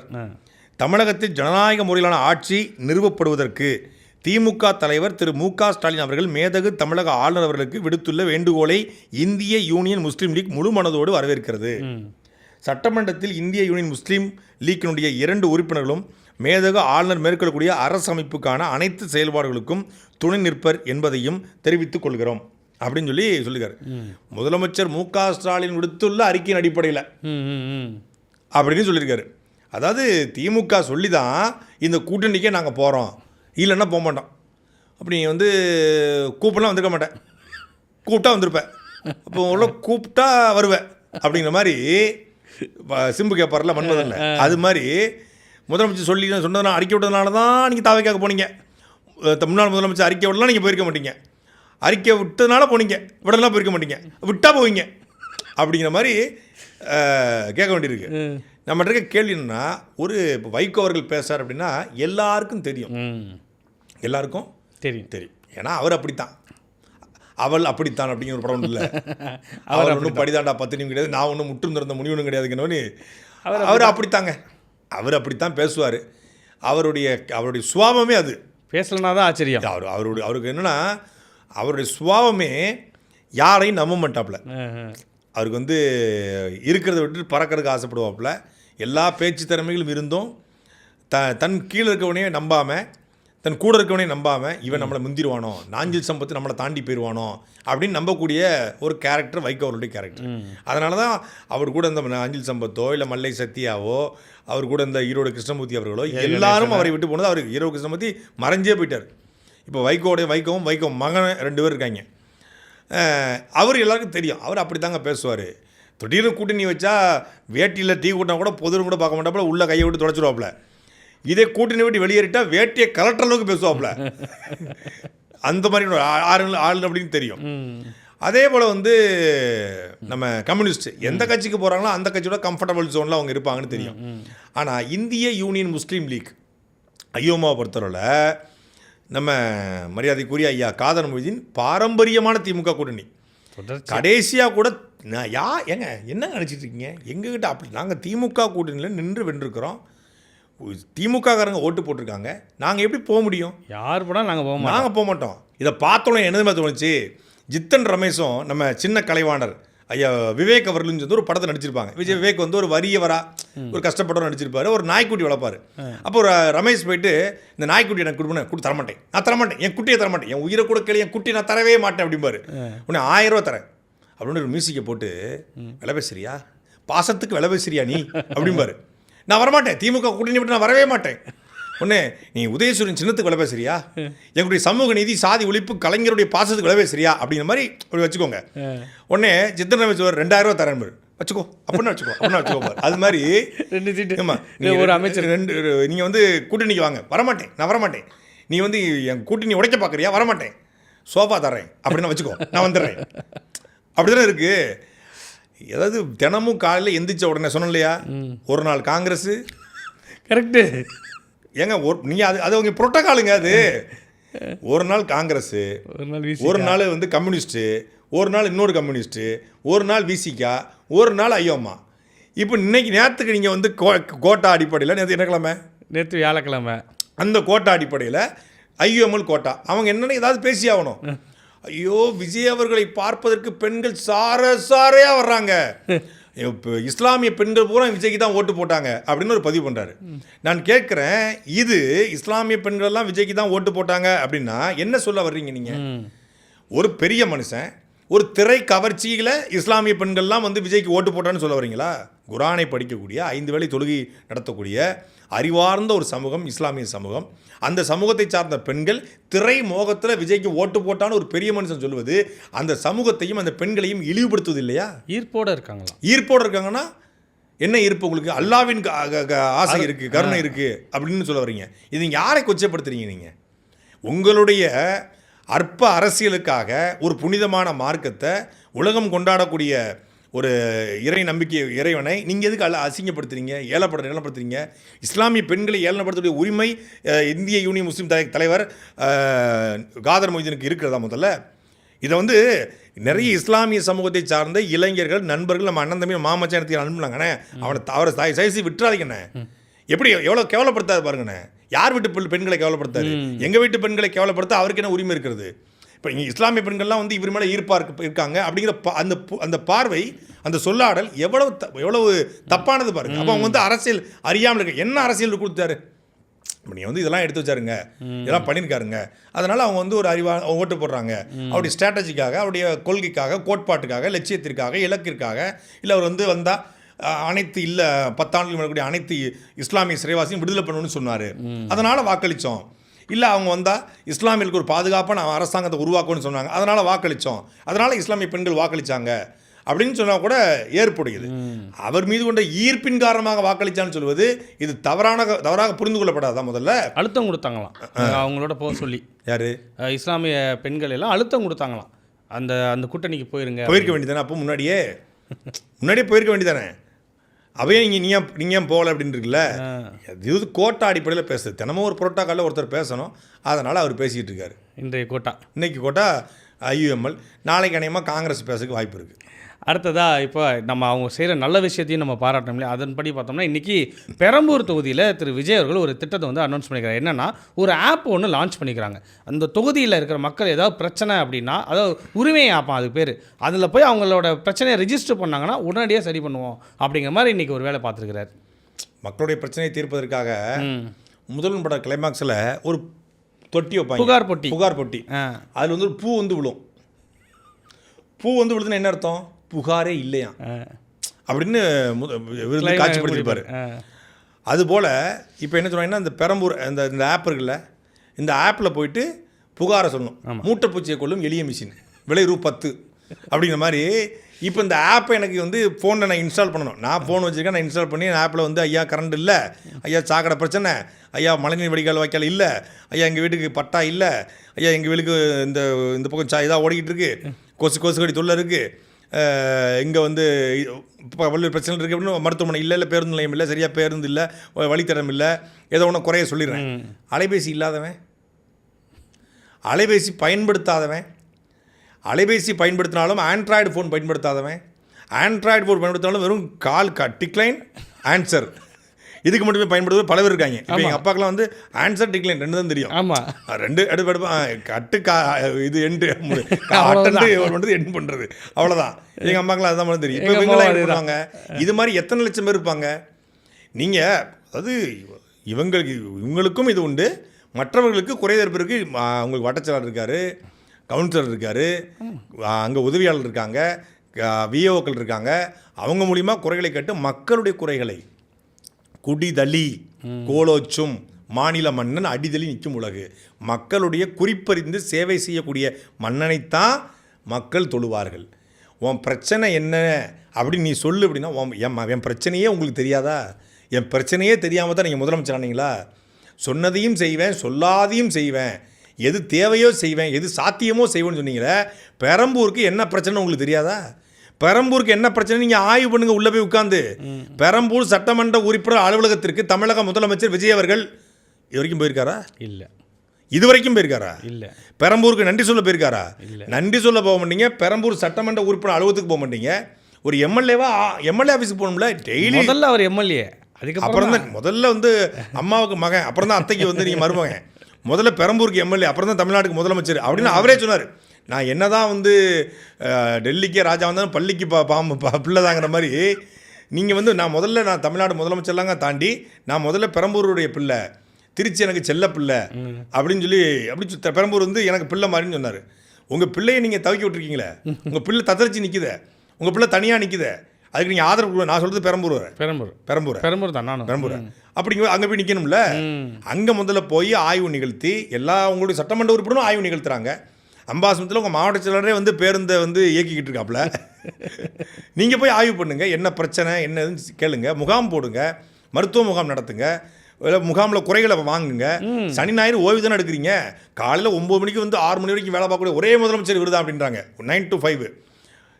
தமிழகத்தில் ஜனநாயக முறையிலான ஆட்சி நிறுவப்படுவதற்கு திமுக தலைவர் திரு மு.க. ஸ்டாலின் அவர்கள் மேதகு தமிழக ஆளுநர் அவர்களுக்கு விடுத்துள்ள வேண்டுகோளை இந்திய யூனியன் முஸ்லீம் லீக் முழு மனதோடு வரவேற்கிறது. சட்டமன்றத்தில் இந்திய யூனியன் முஸ்லீம் லீக்கினுடைய 2 உறுப்பினர்களும் மேதகு ஆளுநர் மேற்கொள்ளக்கூடிய அரசு அமைப்புக்கான அனைத்து செயல்பாடுகளுக்கும் துணை நிற்பர் என்பதையும் தெரிவித்துக் கொள்கிறோம் அப்படின்னு சொல்லியிருக்காரு. முதலமைச்சர் மு.க. ஸ்டாலின் விடுத்துள்ள அறிக்கையின் அடிப்படையில் அப்படின்னு சொல்லியிருக்காரு. அதாவது திமுக சொல்லி தான் இந்த கூட்டணிக்கே நாங்கள் போகிறோம், இல்லைன்னா போக மாட்டோம். அப்படி வந்து கூப்பிடலாம் வந்திருக்க மாட்டேன், கூப்பிட்டா வந்திருப்பேன், அப்போ உள்ள கூப்பிட்டா வருவேன் அப்படிங்கிற மாதிரி சிம்பு கேட்பார்ல மன்மதன்ல, அது மாதிரி முதலமைச்சர் சொல்லி சொன்னதுனால அறிக்கை விட்டதுனால தான் நீங்கள் தாவேக்காக போனீங்க. முன்னாள் முதலமைச்சர் அறிக்கை விடலாம் நீங்கள் போயிருக்க மாட்டீங்க, அறிக்கை விட்டதுனால போனீங்க, விடலாம் போயிருக்க மாட்டீங்க, விட்டால் போவீங்க அப்படிங்கிற மாதிரி கேட்க வேண்டியிருக்கு. நம்மகிட்ட இருக்க கேள்வி என்னன்னா, ஒரு வைகோ அவர்கள் பேசுகிறார் அப்படின்னா எல்லாருக்கும் தெரியும், எல்லாருக்கும் தெரியும். ஏன்னா அவர் அப்படித்தான், அவள் அப்படித்தான் அப்படிங்கிற ஒரு படம் இல்லை. அவர் ஒன்றும் படிதாண்டா 10 நிமிடம் கிடையாது, நான் ஒன்றும் முற்றும் திறந்த முடிவுன்னு கிடையாதுங்கன்னு அவர் அப்படித்தாங்க, அவர் அப்படித்தான் பேசுவார். அவருடைய சுபாவமே அது. பேசலனா தான் ஆச்சரியம். அவருக்கு என்னென்னா, அவருடைய சுபாவமே யாரையும் நம்ப மாட்டாப்புல. அவருக்கு வந்து இருக்கிறத விட்டு பறக்கிறதுக்கு ஆசைப்படுவாப்புல. எல்லா பேச்சு திறமைகளும் இருந்தும் தன் கீழே இருக்கவனையே நம்பாமல் தன் கூட இருக்கவனே நம்பாமல் இவன் நம்மளை முந்திடுவானோ, நாஞ்சில் சம்பத்து நம்மளை தாண்டி போயிடுவானோ அப்படின்னு நம்பக்கூடிய ஒரு கேரக்டர் வைகோ அவருடைய கேரக்டர். அதனால தான் அவர் கூட இந்த நாஞ்சில் சம்பத்தோ இல்லை மல்லை சத்யாவோ அவர் கூட இந்த ஈரோடு கிருஷ்ணமூர்த்தி அவர்களோ எல்லாரும் அவரை விட்டு போனது. அவருக்கு ஈரோடு கிருஷ்ணமூர்த்தி மறைஞ்சே போயிட்டார். இப்போ வைகோவும் மகன் 2 பேர் இருக்காங்க. அவர் எல்லாருக்கும் தெரியும், அவர் அப்படி தாங்க பேசுவார். திடீர்னு கூட்டணி வச்சா வேட்டியில் டீ கூட்டினா கூட பொதுவும் கூட பார்க்க மாட்டாப்புல, உள்ள கையை விட்டு தொடச்சிடுவாப்புல. இதே கூட்டணி விட்டு வெளியேறிட்டா வேட்டியை கலெக்டர் அளவுக்கு பேசுவாப்புல. அந்த மாதிரி ஆள் அப்படின்னு தெரியும். அதே போல் வந்து நம்ம கம்யூனிஸ்ட் எந்த கட்சிக்கு போகிறாங்களோ அந்த கட்சியோட கம்ஃபர்டபுள் ஜோனில் அவங்க இருப்பாங்கன்னு தெரியும். ஆனால் இந்திய யூனியன் முஸ்லீம் லீக் ஐயோமாவை பொறுத்தவரையில் நம்ம மரியாதைக்குரிய ஐயா காதர் மொய்தீன் பாரம்பரியமான திமுக கூட்டணி கடைசியாக கூட ஏங்க என்ன நினச்சிட்டு இருக்கீங்க எங்ககிட்ட? அப்படி நாங்கள் திமுக கூட்டணியில் நின்று வென்றிருக்கிறோம். திமுககாரங்க ஓட்டு போட்டிருக்காங்க, நாங்கள் எப்படி போக முடியும்? யார் போனால் நாங்கள் போக மாட்டோம். இதை பார்த்தோன்னே என்னது மாதிரி தோணுச்சு, ஜித்தன் ரமேஷும் நம்ம சின்ன கலைவாணர் ஐயா விவேக் அவர்களும் வந்து ஒரு படத்தை நடிச்சிருப்பாங்க. விவேக் வந்து ஒரு வறியவரா ஒரு கஷ்டப்பட்டவர் நடிச்சிருப்பாரு, ஒரு நாய்க்குட்டி வளர்ப்பார். அப்போ ஒரு ரமேஷ் போயிட்டு இந்த நாய்க்குட்டி எனக்கு கொடுப்பேன், தரமாட்டேன், நான் தரமாட்டேன், என் குட்டியை தரமாட்டேன், என் உயிரை கூட கேள்வி, என் குட்டி நான் தரவே மாட்டேன் அப்படிம்பாரு. உடனே 1000 ரூபா தரேன் அப்படின்னு ஒரு மியூசிக்கை போட்டு விலை பேசுறியா, பாசத்துக்கு விலை பேசுறியா நீ அப்படிம்பாரு. நான் வரமாட்டேன், திமுக கூட்டணி விட்டு நான் வரவே மாட்டேன். ஒன்று நீ உதயசூரியன் சின்னத்துக்கு விலை பேசுறியா, எங்களுடைய சமூக நீதி சாதி ஒழிப்பு கலைஞருடைய பாசத்துக்கு விலை பேசுறியா அப்படிங்கிற மாதிரி அப்படி வச்சுக்கோங்க. உடனே சித்தன் ரமேஷ் 2000 ரூபா தரேன் வச்சுக்கோ அப்படின்னு வச்சுக்கோ. அது மாதிரி 2 சீட்டு ஆமாம் ஒரு அமைச்சர் 2 நீங்கள் வந்து கூட்டணிக்கு வாங்க, வரமாட்டேன், நான் வரமாட்டேன். நீ வந்து என் கூட்டணி உடைக்க பார்க்குறியா, வரமாட்டேன், சோஃபா தரேன் அப்படின்னு வச்சுக்கோ, நான் வந்துடுறேன். அப்படி தானே இருக்குது. ஏதாவது தினமும் காலையில் எந்திரிச்ச உடனே சொன்னோம் இல்லையா, ஒரு நாள் காங்கிரஸு கரெக்டு ஏங்க நீங்கள் அது அவங்க புரோட்டோகாலுங்க. அது ஒரு நாள் காங்கிரஸு, ஒரு நாள் வந்து கம்யூனிஸ்ட்டு, ஒரு நாள் இன்னொரு கம்யூனிஸ்ட்டு, ஒரு நாள் விசிகா, ஒரு நாள் ஐயோமா. இப்போ இன்னைக்கு நேரத்துக்கு நீங்கள் வந்து கோட்டா அடிப்படையில் நேற்று என்ன கிழமை, நேற்று வியாழக்கிழமை, அந்த கோட்டா அடிப்படையில் ஐயோமல் கோட்டா அவங்க என்னென்ன ஏதாவது பேசி ஆகணும். ஐயோ விஜய் அவர்களை பார்ப்பதற்கு பெண்கள் சாரையாக வர்றாங்க, இப்போ இஸ்லாமிய பெண்கள் பூரா விஜய்க்கு தான் ஓட்டு போட்டாங்க அப்படின்னு ஒரு பதிவு பண்ணுறாரு. நான் கேட்குறேன், இது இஸ்லாமிய பெண்கள்லாம் விஜய்க்கு தான் ஓட்டு போட்டாங்க அப்படின்னா என்ன சொல்ல வர்றீங்க நீங்கள்? ஒரு பெரிய மனுஷன் ஒரு திரை கவர்ச்சியில் இஸ்லாமிய பெண்கள்லாம் வந்து விஜய்க்கு ஓட்டு போட்டான்னு சொல்ல வரீங்களா? குரானை படிக்கக்கூடிய 5 வேளை தொழுகை நடத்தக்கூடிய அறிவார்ந்த ஒரு சமூகம் இஸ்லாமிய சமூகம். அந்த சமூகத்தை சார்ந்த பெண்கள் திரை மோகத்தில் விஜய்க்கு ஓட்டு போட்டான்னு ஒரு பெரிய மனுஷன் சொல்லுவது அந்த சமூகத்தையும் அந்த பெண்களையும் இழிவுபடுத்துவது இல்லையா? ஈர்ப்போடு இருக்காங்கன்னா என்ன ஈர்ப்பு உங்களுக்கு? அல்லாவின் ஆசை இருக்குது, கருணை இருக்குது அப்படின்னு சொல்ல வரீங்க. இது நீங்கள் யாரை கொச்சைப்படுத்துறீங்க? நீங்கள் உங்களுடைய அற்ப அரசியலுக்காக ஒரு புனிதமான மார்க்கத்தை உலகம் கொண்டாடக்கூடிய ஒரு இறை நம்பிக்கை இறைவனை நீங்கள் எதுக்கு அசிங்கப்படுத்துறீங்க, ஏளப்படுத்துறீங்க? இஸ்லாமிய பெண்களை ஏளனப்படுத்தக்கூடிய உரிமை இந்திய யூனியன் முஸ்லீம் தலைவர் காதர் மொய்தீனுக்கு இருக்கிறதா? முதல்ல இதை வந்து நிறைய இஸ்லாமிய சமூகத்தை சார்ந்த இளைஞர்கள் நண்பர்கள் நம்ம அண்ணன் தம்பி மாமச்சானத்தை அனுப்புனாங்கண்ணே, அவரை சைசி விட்டுறாதீங்கண்ணே. எப்படி எவ்வளோ கேவலப்படுத்தாது பாருங்கண்ணே. யார் வீட்டு பெண்களை கேவலப்படுத்தாரு? எங்கள் வீட்டு பெண்களை கேவலப்படுத்த அவருக்கு என்ன உரிமை இருக்கிறது? இப்போ இங்கே இஸ்லாமிய பெண்கள்லாம் வந்து இவர் மேலே இருக்காங்க அப்படிங்கிற அந்த பார்வை, அந்த சொல்லாடல் எவ்வளவு தப்பானது பாருங்க. அப்போ அவங்க வந்து அரசியல் அறியாமல் இருக்க என்ன அரசியல் கொடுத்தாரு? இப்போ நீங்கள் வந்து இதெல்லாம் எடுத்து வச்சாருங்க, இதெல்லாம் பண்ணியிருக்காருங்க, அதனால் அவங்க வந்து ஒரு அறிவாக ஓட்டு போடுறாங்க. அவருடைய ஸ்ட்ராட்டஜிக்காக, அவருடைய கொள்கைக்காக, கோட்பாட்டுக்காக, லட்சியத்திற்காக, இலக்கிற்காக, இல்லை அவர் வந்து வந்தால் அனைத்து 10 ஆண்டுகள் வரக்கூடிய அனைத்து இஸ்லாமிய சிறைவாசியும் விடுதலை பண்ணணும்னு சொன்னார், அதனால் வாக்களித்தோம். இல்லை அவங்க வந்தால் இஸ்லாமியர்களுக்கு ஒரு பாதுகாப்பான அரசாங்கத்தை உருவாக்கணும்னு சொன்னாங்க, அதனால் வாக்களித்தோம், அதனால் இஸ்லாமிய பெண்கள் வாக்களித்தாங்க அப்படின்னு சொன்னால் கூட ஏற்புடையது. அவர் மீது கொண்ட ஈர்ப்பின் காரணமாக வாக்களித்தான்னு சொல்வது இது தவறாக புரிந்து கொள்ளப்படாதான். முதல்ல அழுத்தம் கொடுத்தாங்களாம் அவங்களோட போக சொல்லி. யார்? இஸ்லாமிய பெண்கள் எல்லாம் அழுத்தம் கொடுத்தாங்களாம், அந்த கூட்டணிக்கு போயிருக்க வேண்டியதானே. அப்போ முன்னாடியே போயிருக்க வேண்டியதானே. அவையே நீங்கள் ஏன் போகல அப்படின்னு இருக்குல்ல. இது கோட்டா அடிப்படையில் பேசுது. தினமும் ஒரு புரோட்டோக்காலில் ஒருத்தர் பேசணும், அதனால் அவர் பேசிக்கிட்டு இருக்காரு. இன்னைக்கு கோட்டா ஐயுஎம்எல், நாளைக்கு அநேகமாக காங்கிரஸ் பேசுறதுக்கு வாய்ப்பு இருக்குது. அடுத்ததாக இப்போ நம்ம அவங்க செய்கிற நல்ல விஷயத்தையும் நம்ம பாராட்டணும் இல்லையா? அதன்படி பார்த்தோம்னா இன்றைக்கி பெரம்பூர் தொகுதியில் திரு விஜய் அவர்கள் ஒரு திட்டத்தை வந்து அனௌன்ஸ் பண்ணிக்கிறார். என்னென்னா ஒரு ஆப் ஒன்று லான்ச் பண்ணிக்கிறாங்க. அந்த தொகுதியில் இருக்கிற மக்கள் ஏதாவது பிரச்சனை அப்படின்னா, அதாவது உரிமை ஆப்பான் அதுக்கு பேர், அதில் போய் அவங்களோட பிரச்சனையை ரிஜிஸ்டர் பண்ணாங்கன்னா உடனடியாக சரி பண்ணுவோம் அப்படிங்கிற மாதிரி இன்றைக்கி ஒரு வேலை பார்த்துருக்கிறார். மக்களுடைய பிரச்சனையை தீர்ப்பதற்காக முதல் பட கிளைமாக்ஸில் ஒரு தொட்டி வைப்பாங்க, புகார் பொட்டி. அதில் வந்து ஒரு பூ வந்து விழும். பூ வந்து விழுதுன்னா என்ன அர்த்தம்? புகாரே இல்லையா அப்படின்னு விருந்து காட்சிப்படுத்திருப்பார். அதுபோல் இப்போ என்ன சொல்கிறாங்கன்னா, இந்த பெரம்பூர் இந்த ஆப் இருக்குல்ல, இந்த ஆப்பில் போயிட்டு புகாரை சொல்லணும். மூட்டைப்பூச்சியை கொள்ளும் எளிய மிஷின், விலை ரூ. 10 அப்படிங்கிற மாதிரி. இப்போ இந்த ஆப்பை எனக்கு வந்து ஃபோனில் நான் இன்ஸ்டால் பண்ணணும். நான் ஃபோன் வச்சுருக்கேன், நான் இன்ஸ்டால் பண்ணி ஆப்பில் வந்து ஐயா கரண்ட் இல்லை, ஐயா சாக்கடை பிரச்சனை, ஐயா மழைநீர் வடிகால் வாய்க்கால் இல்லை, ஐயா எங்கள் வீட்டுக்கு பட்டா இல்லை, ஐயா எங்கள் வீட்டுக்கு இந்த பக்கம் இதாக ஓடிக்கிட்டு இருக்குது, கொசு கடி தொல்லை இருக்குது, இங்கே வந்து இப்போ பல்வேறு பிரச்சனை இருக்குது அப்படின்னு மருத்துவமனை இல்லை, பேருந்து நிலையம் இல்லை, சரியாக பேருந்து இல்லை, வழித்தடம் இல்லை, ஏதோ ஒன்று குறைய சொல்லிடுறேன். அலைபேசி இல்லாதவன், அலைபேசி பயன்படுத்தாதவன், அலைபேசி பயன்படுத்தினாலும் ஆண்ட்ராய்டு ஃபோன் பயன்படுத்தாதவன், ஆண்ட்ராய்டு ஃபோன் பயன்படுத்தினாலும் வெறும் கால் டிக்ளைன் ஆன்சர் இதுக்கு மட்டுமே பயன்படுத்துவது பல பேர் இருக்காங்க. இப்போ எங்கள் அப்பாக்கெல்லாம் வந்து ஆன்சர் டிக்ளைன் 2 தான் தெரியும். ஆமாம், 2 எடுப்பு கட்டு இது எண்டு பண்ணுறது எண்ட் பண்ணுறது, அவ்வளோதான். எங்கள் அம்மாக்கெல்லாம் அதுதான் பண்ண தெரியும். இப்போ இவங்களாம் இருப்பாங்க. இது மாதிரி எத்தனை லட்சம் பேர் இருப்பாங்க. நீங்கள் அதாவது இவங்களுக்கும் இது உண்டு, மற்றவர்களுக்கு குறைதீர்ப்பிற்கு உங்களுக்கு வட்டச்செயலாளர் இருக்கார், கவுன்சிலர் இருக்கார், அங்கே உதவியாளர் இருக்காங்க, விஓக்கள் இருக்காங்க. அவங்க மூலிமா குறைகளை கேட்டு மக்களுடைய குறைகளை குடிதளி கோலோச்சும் மாநில மன்னன் அடிதளி நிற்கும் உலகு. மக்களுடைய குறிப்பறிந்து சேவை செய்யக்கூடிய மன்னனைத்தான் மக்கள் தொழுவார்கள். உன் பிரச்சனை என்ன அப்படின்னு நீ சொல்லு அப்படின்னா, என் பிரச்சனையே உங்களுக்கு தெரியாதா? என் பிரச்சனையே தெரியாமல் தான் நீங்கள் முதலமைச்சர் ஆனீங்களா? சொன்னதையும் செய்வேன், சொல்லாதையும் செய்வேன், எது தேவையோ செய்வேன், எது சாத்தியமோ செய்வேன்னு சொன்னீங்களே. பெரம்பூருக்கு என்ன பிரச்சனை உங்களுக்கு தெரியாதா? பெரம்பூருக்கு என்ன பிரச்சனை நீங்கள் ஆய்வு பண்ணுங்க, உள்ளே போய் உட்காந்து. பெரம்பூர் சட்டமன்ற உறுப்பினர் அலுவலகத்திற்கு தமிழக முதலமைச்சர் விஜய் அவர்கள் இது வரைக்கும் போயிருக்காரா? இல்லை. இது வரைக்கும் போயிருக்காரா? இல்லை. பெரம்பூருக்கு நன்றி சொல்ல போயிருக்காரா? இல்லை. நன்றி சொல்ல போக மாட்டீங்க. பெரம்பூர் சட்டமன்ற உறுப்பினர் அலுவலகத்துக்கு போக மாட்டீங்க. ஒரு எம்எல்ஏவா எம்எல்ஏ ஆஃபீஸுக்கு போகணும்ல டெய்லி. முதல்ல அவர் எம்எல்ஏ, அதுக்கப்புறம் தான் முதல்ல வந்து அம்மாவுக்கு மகன், அப்புறம் தான் அத்தைக்கு வந்து நீங்கள் மருமகன், முதல்ல பெரம்பூருக்கு எம்எல்ஏ, அப்புறம் தான் தமிழ்நாட்டுக்கு முதலமைச்சர் அப்படின்னு அவரே சொன்னார். நான் என்ன தான் வந்து டெல்லிக்கே ராஜா வந்தாலும் பள்ளிக்கு பிள்ளை தாங்கிற மாதிரி நீங்கள் வந்து நான் தமிழ்நாடு முதலமைச்சர்லாங்க தாண்டி நான் முதல்ல பெரம்பூருடைய பிள்ளை, திருச்சி எனக்கு செல்ல பிள்ளை அப்படின்னு சொல்லி பெரம்பூர் வந்து எனக்கு பிள்ளை மாதிரின்னு சொன்னார். உங்கள் பிள்ளையை நீங்கள் தவிக்க விட்டுருக்கீங்களே, உங்கள் பிள்ளை தத்தளிச்சு நிற்குதே, உங்கள் பிள்ளை தனியாக நிற்குதே, அதுக்கு நீங்கள் ஆதரவு. நான் சொல்கிறது பெரம்பூர் தான், நானும் பெரம்பூர். அப்படிங்க அங்கே போய் நிற்கணும்ல. அங்கே முதல்ல போய் ஆய்வு நிகழ்த்தி எல்லா உங்களுடைய சட்டமன்ற உறுப்பினரும் ஆய்வு நிகழ்த்துறாங்க. அம்பாசமத்தில் உங்கள் மாவட்ட செயலரே வந்து பேருந்தை வந்து இயக்கிக்கிட்டு இருக்காப்புல. நீங்கள் போய் ஆய்வு பண்ணுங்கள், என்ன பிரச்சனை என்னதுன்னு கேளுங்க, முகாம் போடுங்க, மருத்துவ முகாம் நடத்துங்க, முகாமில் குறைகளை வாங்குங்க. சனி ஞாயிறு ஓய்வு தானே எடுக்கிறீங்க. காலையில் 9 மணிக்கு வந்து 6 மணி வரைக்கும் வேலை பார்க்கக்கூடிய ஒரே முதலமைச்சர் விருதா அப்படின்றாங்க. 9 to 5.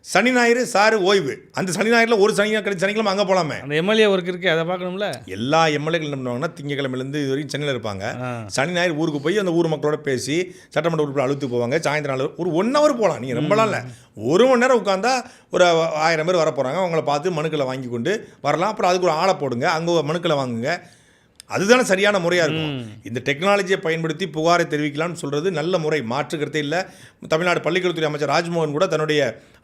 சனி ஞாயிறு சார் ஓய்வு. அந்த சனி ஞாயிறில் ஒரு சனிக்கிழமை அங்கே போகலாமே. அந்த எம்எல்ஏ ஒர்க் இருக்குது, அதை பார்க்கணும்ல. எல்லா எம்எல்ஏக்கள் என்ன பண்ணுவாங்கன்னா, திங்கக்கிழமையிலேருந்து இது வரைக்கும் சென்னையில் இருப்பாங்க. சனி ஞாயிறு ஊருக்கு போய் அந்த ஊர் மக்களோட பேசி சட்டமன்ற உறுப்பினர் அழுத்து போவாங்க. சாயந்தரம் ஒரு 1 hour போகலாம். நீங்கள் ரொம்பலாம் இல்லை, 1 மணி நேரம் உட்காந்தா ஒரு 1000 பேர் வர போகிறாங்க. அவங்கள பார்த்து மனுக்களை வாங்கி கொண்டு வரலாம். அப்புறம் அதுக்கு ஒரு ஆளை போடுங்க, அங்கே மனுக்களை வாங்குங்க. அதுதானே சரியான முறையாக இருக்கும். இந்த டெக்னாலஜியை பயன்படுத்தி புகாரை தெரிவிக்கலாம்னு சொல்கிறது நல்ல முறை, மாற்றுக்கிறதே இல்லை. தமிழ்நாடு பள்ளிக்கல்வித்துறை அமைச்சர் ராஜ்மோகன் கூட தன்னுடைய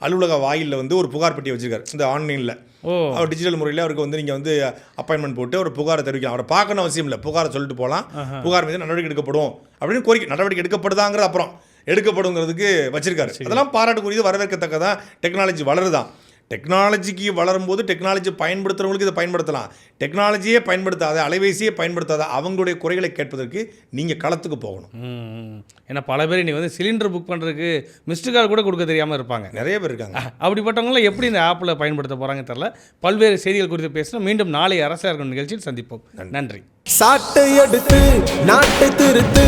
அலுவலக வாயிலில் வந்து ஒரு புகார் பெட்டியை வச்சுருக்காரு. இந்த ஆன்லைனில் அவர் டிஜிட்டல் முறையில் அவருக்கு வந்து நீங்கள் வந்து அப்பாயின்மெண்ட் போட்டு ஒரு புகாரை தெரிவிக்கலாம். அவரை பார்க்கணும் அவசியம் இல்லை, புகாரை சொல்லிட்டு போகலாம். புகார் மீது நடவடிக்கை எடுக்கப்படும் அப்படின்னு கோரிக்கை. நடவடிக்கை எடுக்கப்படுதாங்கிறது அப்புறம் எடுக்கப்படுங்கிறதுக்கு வச்சிருக்காரு. அதெல்லாம் பாராட்டுக்குரியது, வரவேற்கத்தக்கதான். டெக்னாலஜி வளருதான். டெக்னாலஜிக்கு வளரும்போது டெக்னாலஜி பயன்படுத்துகிறவங்களுக்கு இதை பயன்படுத்தலாம். டெக்னாலஜியே பயன்படுத்தாத, அலைபேசியே பயன்படுத்தாத அவங்களுடைய குறைகளை கேட்பதற்கு நீங்கள் களத்துக்கு போகணும். ஏன்னா பல பேர் இன்றைக்கி வந்து சிலிண்டர் புக் பண்ணுறதுக்கு மிஸ்டு கால் கூட கொடுக்க தெரியாமல் இருப்பாங்க, நிறைய பேர் இருக்காங்க. அப்படிப்பட்டவங்களாம் எப்படி இந்த ஆப்பில் பயன்படுத்த போகிறாங்க தெரில. பல்வேறு செய்திகள் குறித்து பேசினா மீண்டும் நாளை அரசாக இருக்கும் நிகழ்ச்சியில் சந்திப்போம். நன்றி. சாட்டை எடுத்து நாட்டை திருத்து.